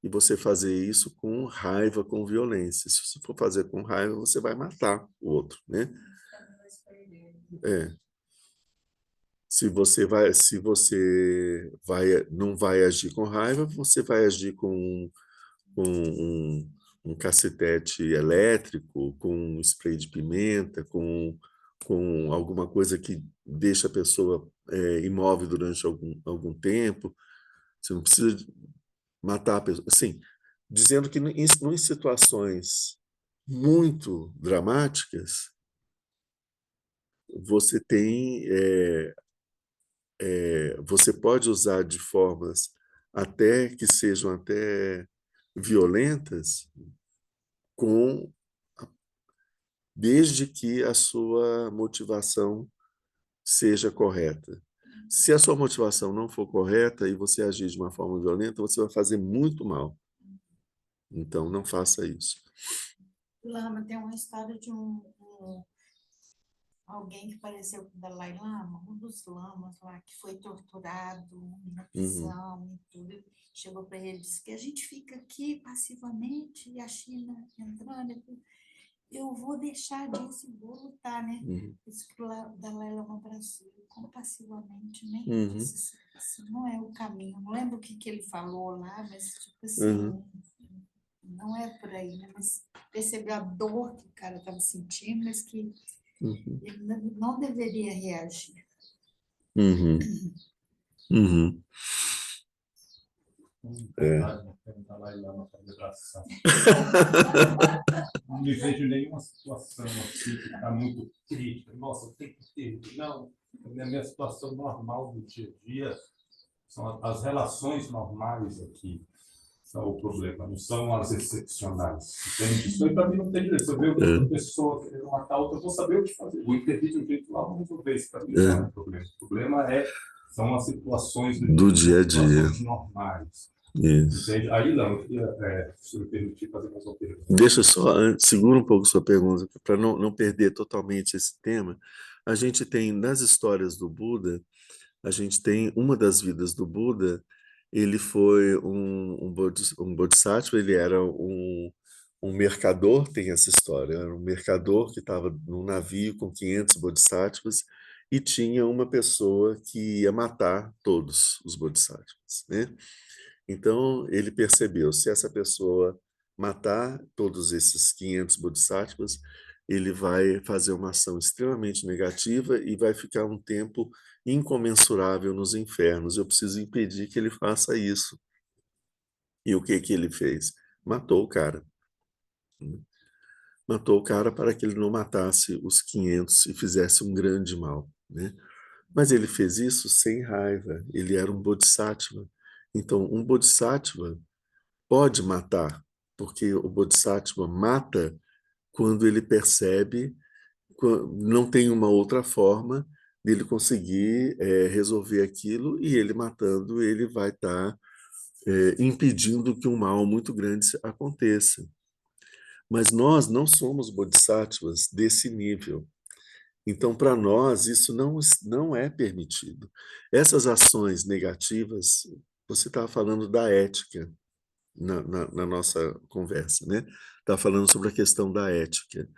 e você fazer isso com raiva, com violência. Se você for fazer com raiva, você vai matar o outro, né? É. Se você não vai agir com raiva, você vai agir com um cacetete elétrico, com um spray de pimenta, com alguma coisa que deixa a pessoa imóvel durante algum tempo. Você não precisa matar a pessoa. Assim, dizendo que em situações muito dramáticas, você você pode usar de formas até que sejam até violentas, com desde que a sua motivação seja correta. Se a sua motivação não for correta e você agir de uma forma violenta, você vai fazer muito mal. Então, não faça isso. Lama, tem uma história de alguém que pareceu com o Dalai Lama, um dos lamas lá, que foi torturado na prisão e tudo. Chegou para ele e disse que a gente fica aqui passivamente e a China entrando. Eu vou deixar disso e vou lutar, né? Isso que o Dalai Lama abraçou compassivamente, né? Disse, assim, não é o caminho. Não lembro o que ele falou lá, mas tipo assim, não é por aí, né? Mas percebeu a dor que o cara estava sentindo, mas que ele não deveria reagir. vontade de perguntar lá e lá na vibração. Não me vejo nenhuma situação assim que está muito crítica. Nossa, eu tenho que ter. Não, a minha situação normal do dia a dia são as relações normais aqui. São o problema, não são as excepcionais. Entende? Isso aí para mim não tem jeito. Se eu ver outra pessoa querendo matar outra, eu vou saber o que fazer. Vou intervir de um jeito lá, vou resolver isso. Para mim não é um problema. O problema são as situações do dia a dia. situações normais. Isso. Entende? Aí não, eu queria, se me permitir, fazer mais uma pergunta. Deixa só, segura um pouco sua pergunta, para não perder totalmente esse tema. A gente tem, nas histórias do Buda, a gente tem uma das vidas do Buda, ele foi um bodhisattva, ele era um mercador, tem essa história, era um mercador que estava num navio com 500 bodhisattvas e tinha uma pessoa que ia matar todos os bodhisattvas, né? Então, ele percebeu, se essa pessoa matar todos esses 500 bodhisattvas, ele vai fazer uma ação extremamente negativa e vai ficar um tempo incomensurável nos infernos. Eu preciso impedir que ele faça isso. E o que ele fez? Matou o cara. Matou o cara para que ele não matasse os 500 e fizesse um grande mal, né? Mas ele fez isso sem raiva. Ele era um bodhisattva. Então, um bodhisattva pode matar, porque o Bodhisattva mata quando ele percebe, não tem uma outra forma dele conseguir resolver aquilo, e ele matando, ele vai estar impedindo que um mal muito grande aconteça. Mas nós não somos Bodhisattvas desse nível. Então, para nós, isso não é permitido. Essas ações negativas, você estava falando da ética, na nossa conversa, né? Está falando sobre a questão da ética.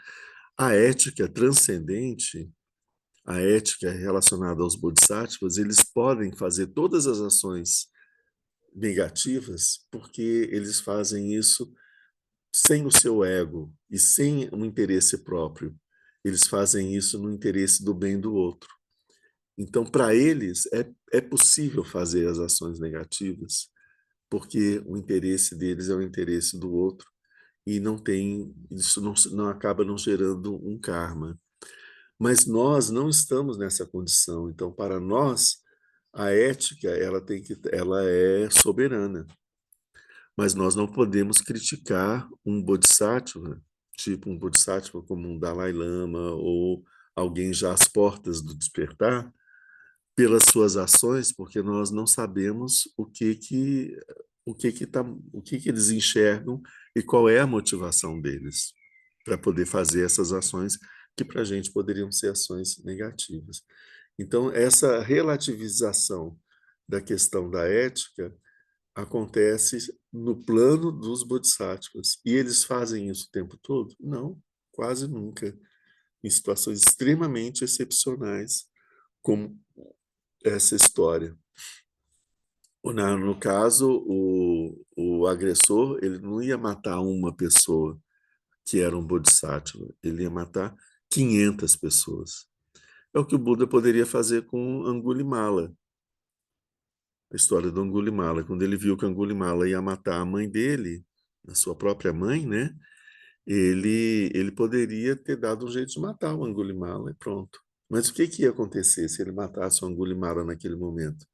A ética transcendente, a ética relacionada aos bodhisattvas, eles podem fazer todas as ações negativas porque eles fazem isso sem o seu ego e sem um interesse próprio. Eles fazem isso no interesse do bem do outro. Então, para eles, é possível fazer as ações negativas porque o interesse deles é o interesse do outro e não tem, isso não acaba não gerando um karma. Mas nós não estamos nessa condição. Então, para nós, a ética ela é soberana. Mas nós não podemos criticar um bodhisattva, tipo um bodhisattva como um Dalai Lama ou alguém já às portas do despertar, pelas suas ações, porque nós não sabemos o que eles enxergam e qual é a motivação deles para poder fazer essas ações que para a gente poderiam ser ações negativas. Então, essa relativização da questão da ética acontece no plano dos bodhisattvas. E eles fazem isso o tempo todo? Não, quase nunca. Em situações extremamente excepcionais, como essa história. No caso, o agressor, ele não ia matar uma pessoa que era um bodhisattva, ele ia matar 500 pessoas. É o que o Buda poderia fazer com Angulimala. A história do Angulimala, quando ele viu que Angulimala ia matar a mãe dele, a sua própria mãe, né? Ele poderia ter dado um jeito de matar o Angulimala e pronto. Mas o que ia acontecer se ele matasse o Angulimala naquele momento?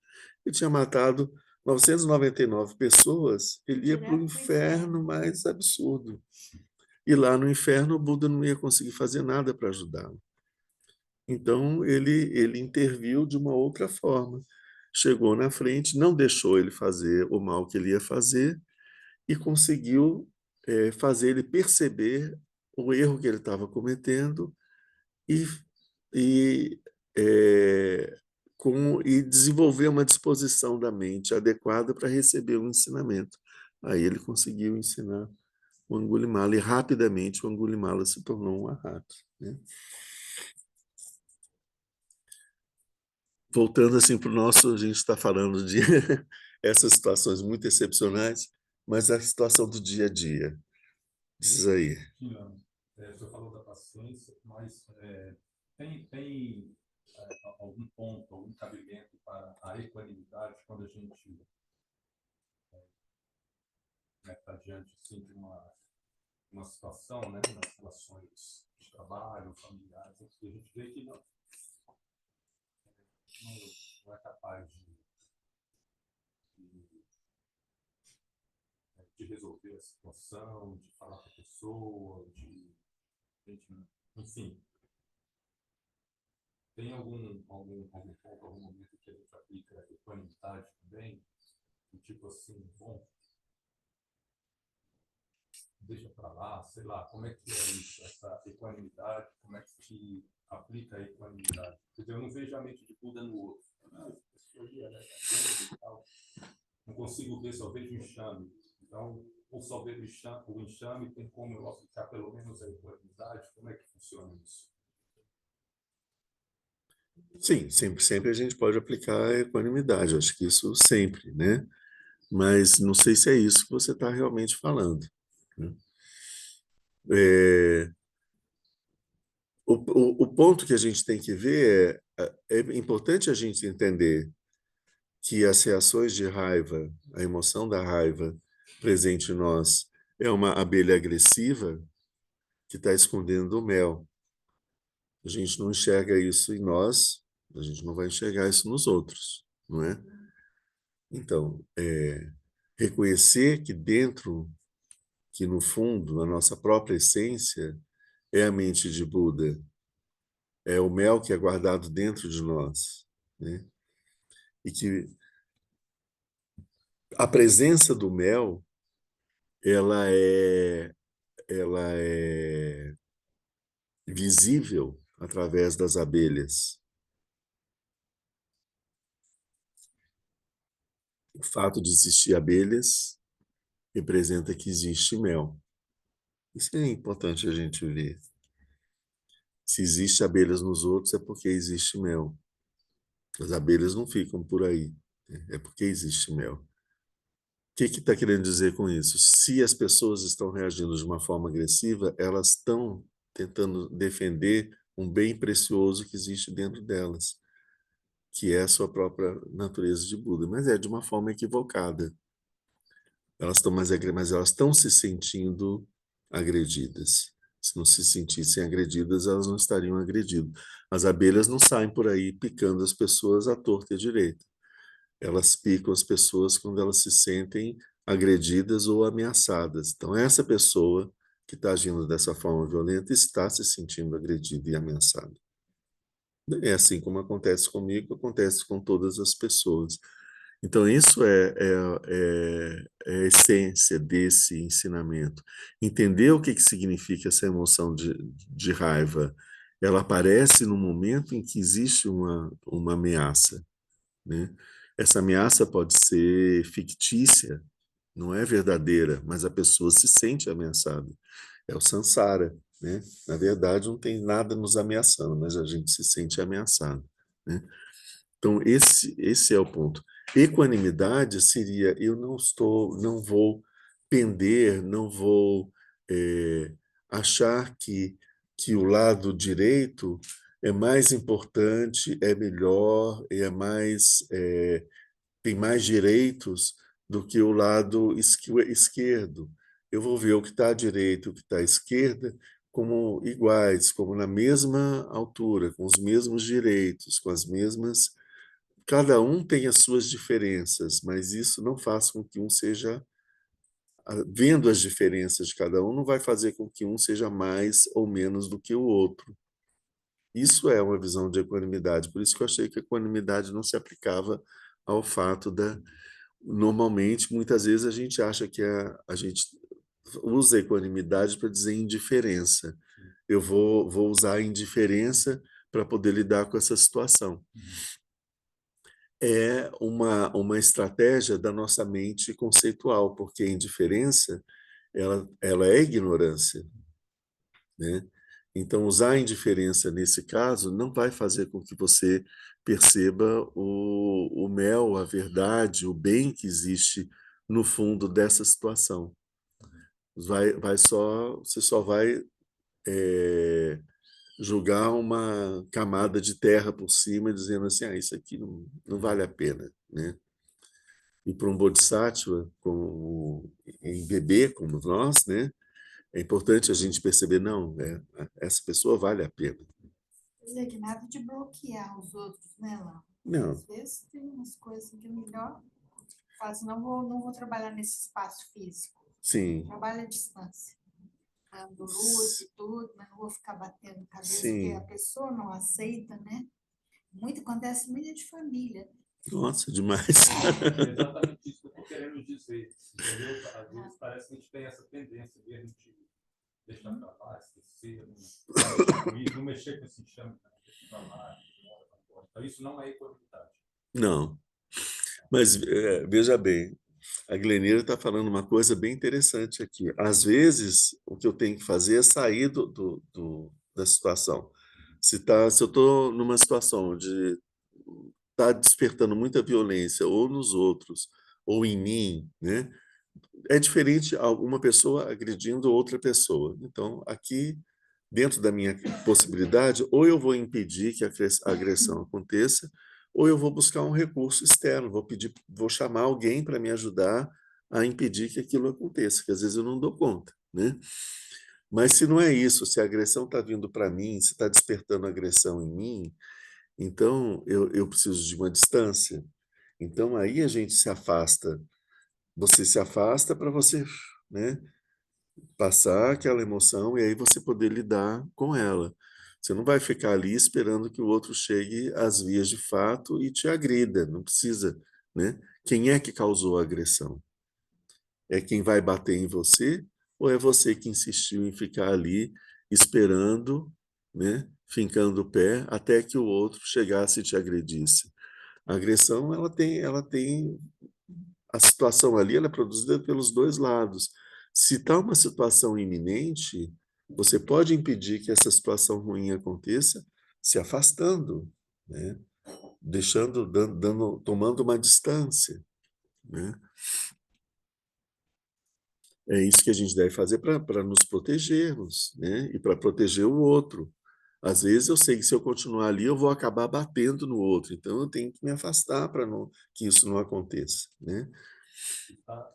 Ele tinha matado 999 pessoas, ele ia para o inferno mais absurdo. E lá no inferno o Buda não ia conseguir fazer nada para ajudá-lo. Então ele interviu de uma outra forma. Chegou na frente, não deixou ele fazer o mal que ele ia fazer e conseguiu fazer ele perceber o erro que ele estava cometendo e, e, é, e desenvolver uma disposição da mente adequada para receber o ensinamento. Aí ele conseguiu ensinar o Angulimala e rapidamente o Angulimala se tornou um arhat, né? Voltando assim para o nosso, a gente está falando de essas situações muito excepcionais, mas a situação do dia a dia. Diz aí. O senhor falou da paciência, mas tem algum ponto, algum cabimento para a equanimidade quando a gente né, está diante assim, de uma situação, né, nas relações de trabalho, familiares, em que a gente vê que não é capaz de resolver a situação, de falar com a pessoa, enfim. Tem algum ponto, algum momento que a gente aplica a equanimidade também? Tipo assim, bom, deixa para lá, sei lá, como é que é isso, essa equanimidade, como é que aplica a equanimidade? Quer dizer, eu não vejo a mente de Buda no outro. Isso ali é grande e tal. Não consigo ver, só vejo enxame. Então, ou só vejo o enxame, tem como eu aplicar pelo menos a equanimidade? Como é que funciona isso? Sim, sempre a gente pode aplicar a equanimidade, acho que isso sempre, né? Mas não sei se é isso que você está realmente falando, né? O ponto que a gente tem que ver é importante a gente entender que as reações de raiva, a emoção da raiva presente em nós, é uma abelha agressiva que está escondendo o mel. A gente não enxerga isso em nós, a gente não vai enxergar isso nos outros, não é? Então, reconhecer que dentro, que no fundo, a nossa própria essência é a mente de Buda, é o mel que é guardado dentro de nós, né? E que a presença do mel, ela é visível através das abelhas. O fato de existir abelhas representa que existe mel. Isso é importante a gente ver. Se existe abelhas nos outros, é porque existe mel. As abelhas não ficam por aí, né? É porque existe mel. O que está querendo dizer com isso? Se as pessoas estão reagindo de uma forma agressiva, elas estão tentando defender um bem precioso que existe dentro delas, que é a sua própria natureza de Buda, mas é de uma forma equivocada. Elas estão mas elas estão se sentindo agredidas. Se não se sentissem agredidas, elas não estariam agredidas. As abelhas não saem por aí picando as pessoas à torta e à direita. Elas picam as pessoas quando elas se sentem agredidas ou ameaçadas. Então, essa pessoa que está agindo dessa forma violenta está se sentindo agredida e ameaçada. É assim como acontece comigo, acontece com todas as pessoas. Então, isso é a essência desse ensinamento. Entender o que significa essa emoção de raiva. Ela aparece no momento em que existe uma ameaça, né? Essa ameaça pode ser fictícia, não é verdadeira, mas a pessoa se sente ameaçada. É o samsara, né? Na verdade, não tem nada nos ameaçando, mas a gente se sente ameaçado, né? Então, esse é o ponto. Equanimidade seria, não vou pender, não vou achar que o lado direito é mais importante, é melhor, tem mais direitos do que o lado esquerdo. Eu vou ver o que está à direita e o que está à esquerda como iguais, como na mesma altura, com os mesmos direitos, com as mesmas. Cada um tem as suas diferenças, mas isso não faz com que um seja. Vendo as diferenças de cada um, não vai fazer com que um seja mais ou menos do que o outro. Isso é uma visão de equanimidade. Por isso que eu achei que a equanimidade não se aplicava ao fato da. Normalmente, muitas vezes, a gente acha que a gente usa a equanimidade para dizer indiferença. Eu vou usar a indiferença para poder lidar com essa situação. É uma estratégia da nossa mente conceitual, porque a indiferença ela é ignorância, né? Então, usar a indiferença nesse caso não vai fazer com que você perceba o mel, a verdade, o bem que existe no fundo dessa situação. Você só vai jogar uma camada de terra por cima, dizendo assim, isso aqui não vale a pena, né? E para um bodhisattva, como, em bebê como nós, né, é importante a gente perceber, não, essa pessoa vale a pena. Quer dizer, que nada de bloquear os outros, né, Lá? Não, Às vezes tem umas coisas que é melhor. Fala assim, não vou trabalhar nesse espaço físico. sim, Trabalho à distância. Dando luz e tudo, mas não vou ficar batendo cabeça, porque a sim. pessoa não aceita, né? Acontece muito de família. Nossa, demais. É exatamente isso que eu estou querendo dizer, entendeu? Às vezes parece que a gente tem essa tendência de a gente deixar para lá, esquecer, não mexer com esse chame, para lá, então isso não é equanimidade. Não, mas veja bem, a Glenira está falando uma coisa bem interessante aqui. Às vezes, o que eu tenho que fazer é sair da situação. Se eu estou numa situação onde está despertando muita violência, ou nos outros, ou em mim, né? É diferente uma pessoa agredindo outra pessoa. Então, aqui, dentro da minha possibilidade, ou eu vou impedir que a agressão aconteça, ou eu vou buscar um recurso externo, vou chamar alguém para me ajudar a impedir que aquilo aconteça, que às vezes eu não dou conta, né? Mas se não é isso, se a agressão está vindo para mim, se está despertando agressão em mim, então eu preciso de uma distância. Então aí a gente se afasta. Você se afasta para você, né, passar aquela emoção e aí você poder lidar com ela. Você não vai ficar ali esperando que o outro chegue às vias de fato e te agrida, não precisa, né? Quem é que causou a agressão? É quem vai bater em você ou é você que insistiu em ficar ali esperando, né, fincando o pé até que o outro chegasse e te agredisse? A agressão, ela tem a situação ali, ela é produzida pelos dois lados. Se está uma situação iminente, você pode impedir que essa situação ruim aconteça se afastando, né? Deixando, tomando uma distância, né? É isso que a gente deve fazer para nos protegermos, né? E para proteger o outro. Às vezes eu sei que se eu continuar ali, eu vou acabar batendo no outro. Então eu tenho que me afastar para que isso não aconteça, né?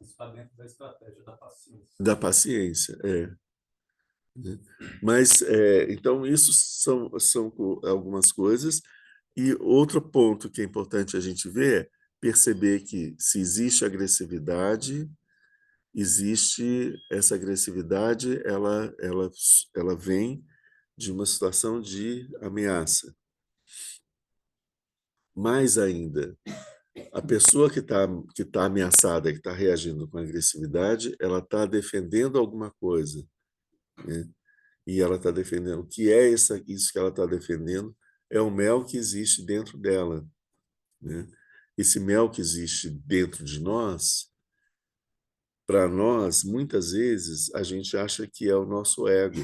Está dentro da estratégia da paciência. Da paciência, é. Né? Mas, então, isso são algumas coisas. E outro ponto que é importante a gente ver é perceber que se existe agressividade, essa agressividade, ela vem de uma situação de ameaça. Mais ainda, a pessoa que tá ameaçada, que está reagindo com agressividade, ela está defendendo alguma coisa, né? E ela está defendendo. O que é isso que ela está defendendo? É o mel que existe dentro dela, né? Esse mel que existe dentro de nós, para nós, muitas vezes, a gente acha que é o nosso ego.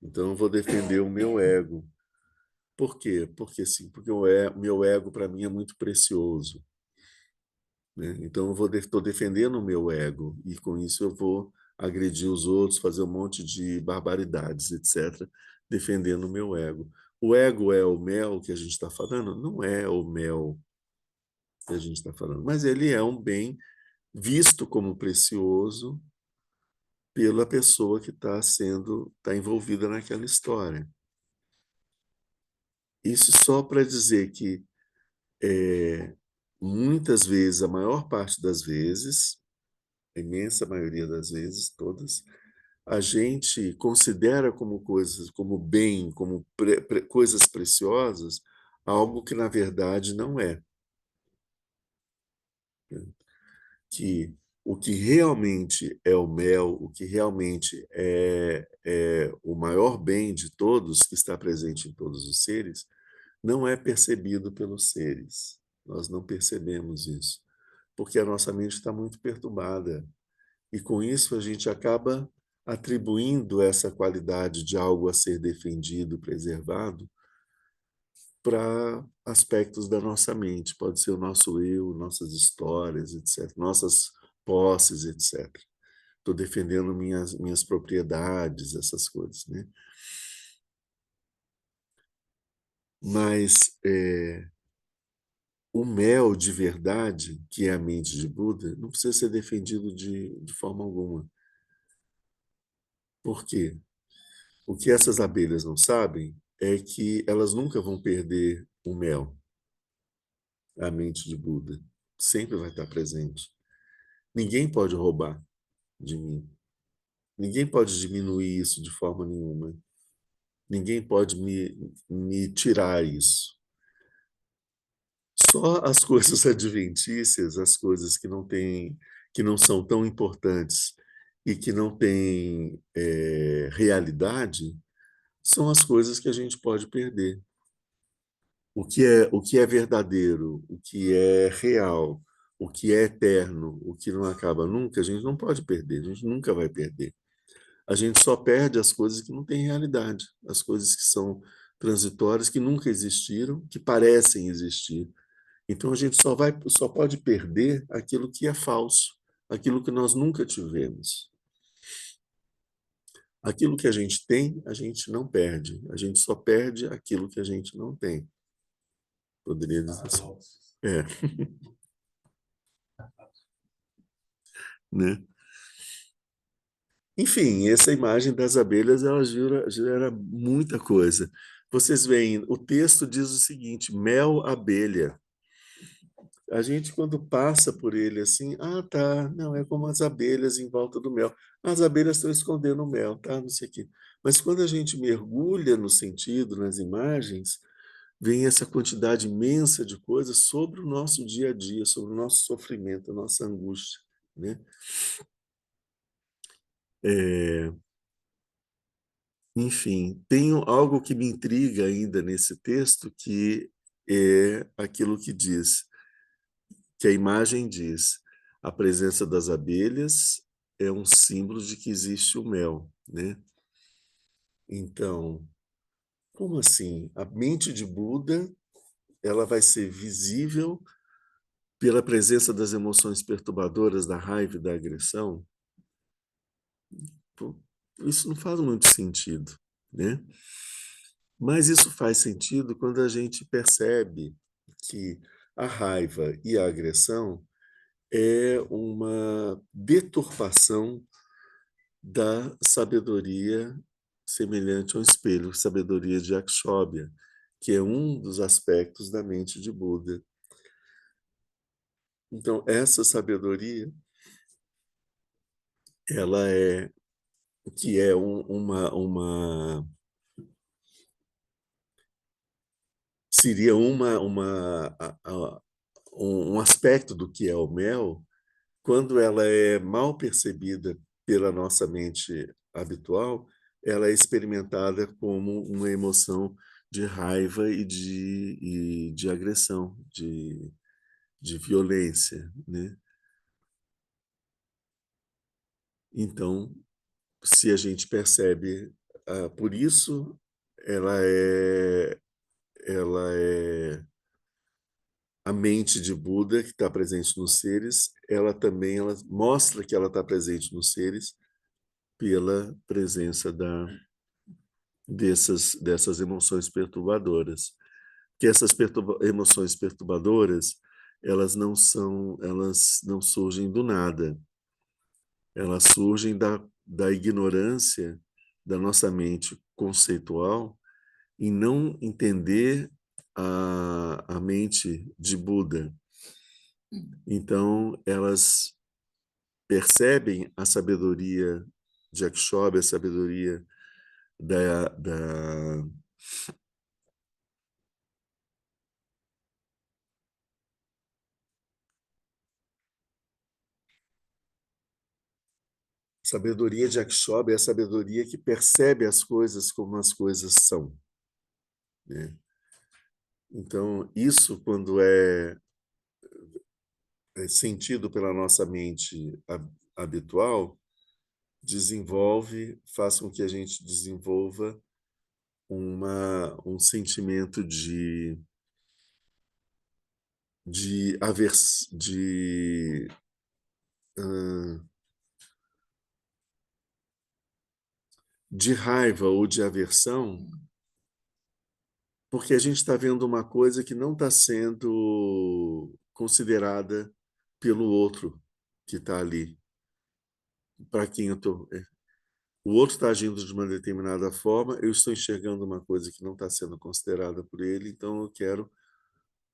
Então, eu vou defender o meu ego. Por quê? Porque sim, porque o meu ego, para mim, é muito precioso, né? Então, eu estou defendendo o meu ego, e com isso eu vou agredir os outros, fazer um monte de barbaridades, etc., defendendo o meu ego. O ego é o mel que a gente está falando? Não é o mel que a gente está falando, mas ele é um bem visto como precioso pela pessoa que está envolvida naquela história. Isso só para dizer que muitas vezes, a maior parte das vezes, a imensa maioria das vezes, todas, a gente considera como coisas, como bem, como coisas preciosas, algo que na verdade não é. Que o que realmente é o mel, o que realmente é o maior bem de todos, que está presente em todos os seres, não é percebido pelos seres. Nós não percebemos isso, porque a nossa mente está muito perturbada. E com isso a gente acaba atribuindo essa qualidade de algo a ser defendido, preservado, para aspectos da nossa mente. Pode ser o nosso eu, nossas histórias, etc., nossas posses, etc. Estou defendendo minhas propriedades, essas coisas, né? Mas o mel de verdade, que é a mente de Buda, não precisa ser defendido de forma alguma. Por quê? O que essas abelhas não sabem é que elas nunca vão perder o mel, a mente de Buda. Sempre vai estar presente. Ninguém pode roubar de mim. Ninguém pode diminuir isso de forma nenhuma. Ninguém pode me tirar isso. Só as coisas adventícias, as coisas que não são tão importantes e que não têm realidade, são as coisas que a gente pode perder. O que é verdadeiro, o que é real, o que é eterno, o que não acaba nunca, a gente não pode perder, a gente nunca vai perder. A gente só perde as coisas que não têm realidade, as coisas que são transitórias, que nunca existiram, que parecem existir. Então a gente só pode perder aquilo que é falso, aquilo que nós nunca tivemos. Aquilo que a gente tem, a gente não perde. A gente só perde aquilo que a gente não tem. Poderia dizer assim. É, né? Enfim, essa imagem das abelhas, ela gera muita coisa. Vocês veem, o texto diz o seguinte: mel, abelha. A gente, quando passa por ele assim, tá, não, é como as abelhas em volta do mel. As abelhas estão escondendo o mel, tá, não sei o quê. Mas quando a gente mergulha no sentido, nas imagens, vem essa quantidade imensa de coisas sobre o nosso dia a dia, sobre o nosso sofrimento, a nossa angústia, né? É, enfim, tem algo que me intriga ainda nesse texto, que é aquilo que a imagem diz: a presença das abelhas é um símbolo de que existe o mel, né? Então, como assim? A mente de Buda, ela vai ser visível pela presença das emoções perturbadoras, da raiva e da agressão? Pô, isso não faz muito sentido, né? Mas isso faz sentido quando a gente percebe que a raiva e a agressão é uma deturpação da sabedoria semelhante ao espelho, sabedoria de Akshobhya, que é um dos aspectos da mente de Buda. Então, essa sabedoria, ela é que é seria um aspecto do que é o mel, quando ela é mal percebida pela nossa mente habitual, ela é experimentada como uma emoção de raiva e de agressão, de violência, né? Então, se a gente percebe, por isso ela é, ela é a mente de Buda que está presente nos seres, ela mostra que ela está presente nos seres pela presença dessas emoções perturbadoras. Que essas emoções perturbadoras, elas não surgem do nada. Elas surgem da ignorância da nossa mente conceitual em não entender a mente de Buda. Então, elas percebem a sabedoria de Akshobhya, a sabedoria da sabedoria de Akshobhya é a sabedoria que percebe as coisas como as coisas são, né? Então, isso, quando é sentido pela nossa mente habitual, faz com que a gente desenvolva um sentimento de avers, ah, de raiva ou de aversão porque a gente está vendo uma coisa que não está sendo considerada pelo outro que está ali. Para quem eu estou. O outro está agindo de uma determinada forma, eu estou enxergando uma coisa que não está sendo considerada por ele, então eu quero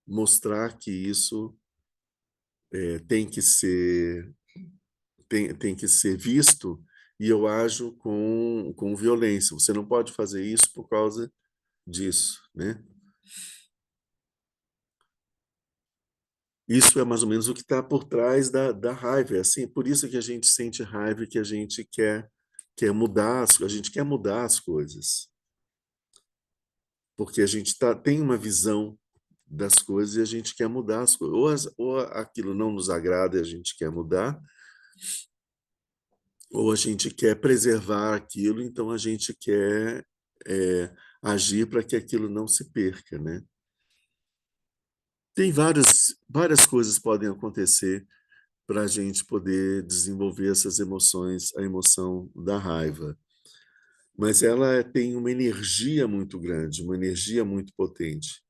mostrar que isso tem que ser tem que ser visto e eu ajo com violência. Você não pode fazer isso por causa disso, né? Isso é mais ou menos o que está por trás da raiva. É assim, por isso que a gente sente raiva e que a gente quer mudar, a gente quer mudar as coisas. Porque a gente tem uma visão das coisas e a gente quer mudar as coisas. Ou aquilo não nos agrada e a gente quer mudar, ou a gente quer preservar aquilo, então a gente quer agir para que aquilo não se perca, né? Tem várias coisas que podem acontecer para a gente poder desenvolver essas emoções, a emoção da raiva. Mas ela tem uma energia muito grande, uma energia muito potente.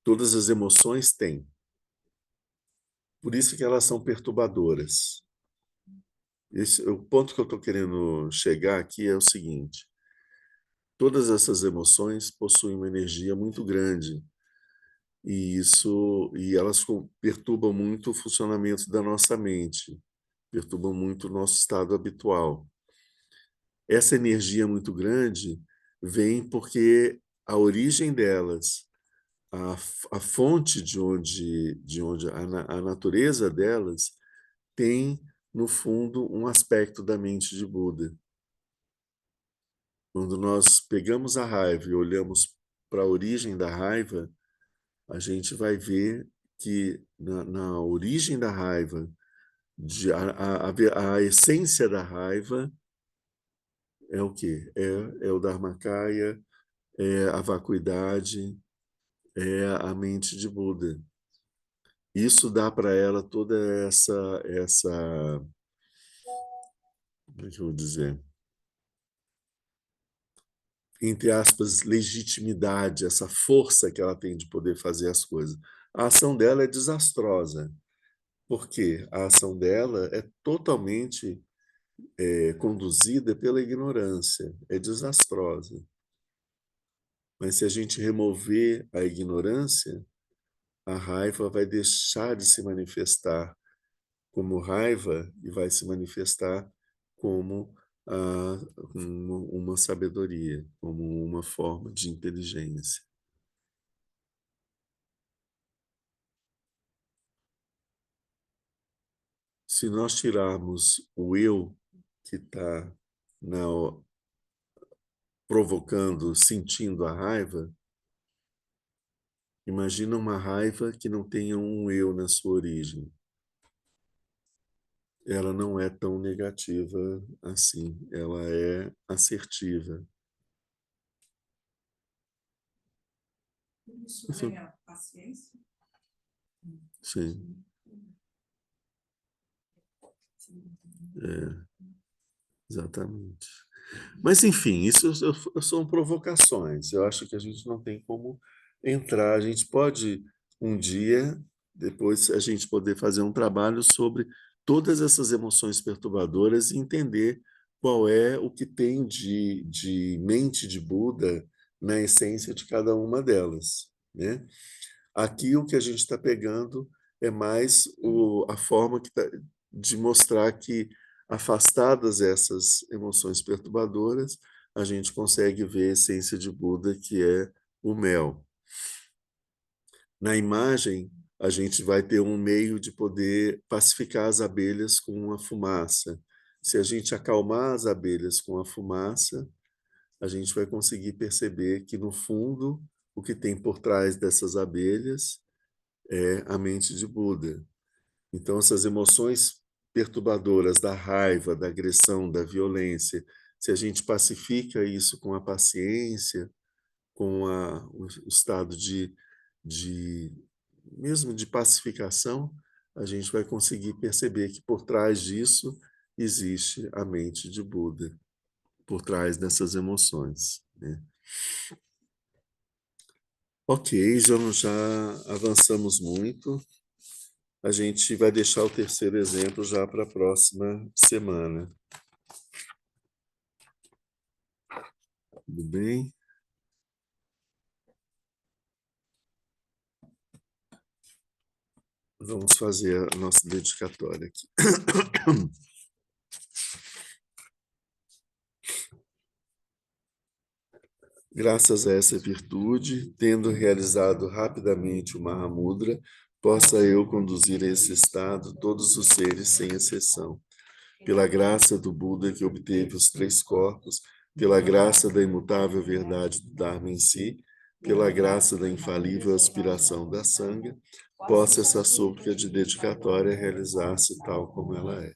Todas as emoções têm. Por isso que elas são perturbadoras. O ponto que eu estou querendo chegar aqui é o seguinte: todas essas emoções possuem uma energia muito grande e elas perturbam muito o funcionamento da nossa mente, perturbam muito o nosso estado habitual. Essa energia muito grande vem porque a origem delas, a fonte de onde a natureza delas tem, no fundo, um aspecto da mente de Buda. Quando nós pegamos a raiva e olhamos para a origem da raiva, a gente vai ver que na origem da raiva, a essência da raiva é o quê? É o Dharmakaya, é a vacuidade, é a mente de Buda. Isso dá para ela toda essa, como é que eu vou dizer? Entre aspas, legitimidade, essa força que ela tem de poder fazer as coisas. A ação dela é desastrosa, porque a ação dela é totalmente conduzida pela ignorância, é desastrosa. Mas se a gente remover a ignorância, a raiva vai deixar de se manifestar como raiva e vai se manifestar como uma sabedoria, como uma forma de inteligência. Se nós tirarmos o eu que está provocando, sentindo a raiva, imagina uma raiva que não tenha um eu na sua origem. Ela não é tão negativa assim, ela é assertiva. Isso vem a paciência? Sim. Exatamente. Mas, enfim, isso são provocações. Eu acho que a gente não tem como entrar. A gente pode, um dia, depois, a gente poder fazer um trabalho sobre todas essas emoções perturbadoras e entender qual é o que tem de mente de Buda na essência de cada uma delas, né? Aqui o que a gente está pegando é mais a forma de mostrar que, afastadas essas emoções perturbadoras, a gente consegue ver a essência de Buda, que é o mel. Na imagem, a gente vai ter um meio de poder pacificar as abelhas com a fumaça. Se a gente acalmar as abelhas com a fumaça, a gente vai conseguir perceber que, no fundo, o que tem por trás dessas abelhas é a mente de Buda. Então, essas emoções perturbadoras da raiva, da agressão, da violência, se a gente pacifica isso com a paciência, com o estado de mesmo de pacificação, a gente vai conseguir perceber que por trás disso existe a mente de Buda, por trás dessas emoções, né? Ok, já avançamos muito. A gente vai deixar o terceiro exemplo já para a próxima semana. Tudo bem? Vamos fazer a nossa dedicatória aqui. Graças a essa virtude, tendo realizado rapidamente o Mahamudra, possa eu conduzir a esse estado todos os seres sem exceção. Pela graça do Buda que obteve os 3 corpos, pela graça da imutável verdade do Dharma em si, pela graça da infalível aspiração da Sangha, possa essa súplica de dedicatória realizar-se tal como ela é.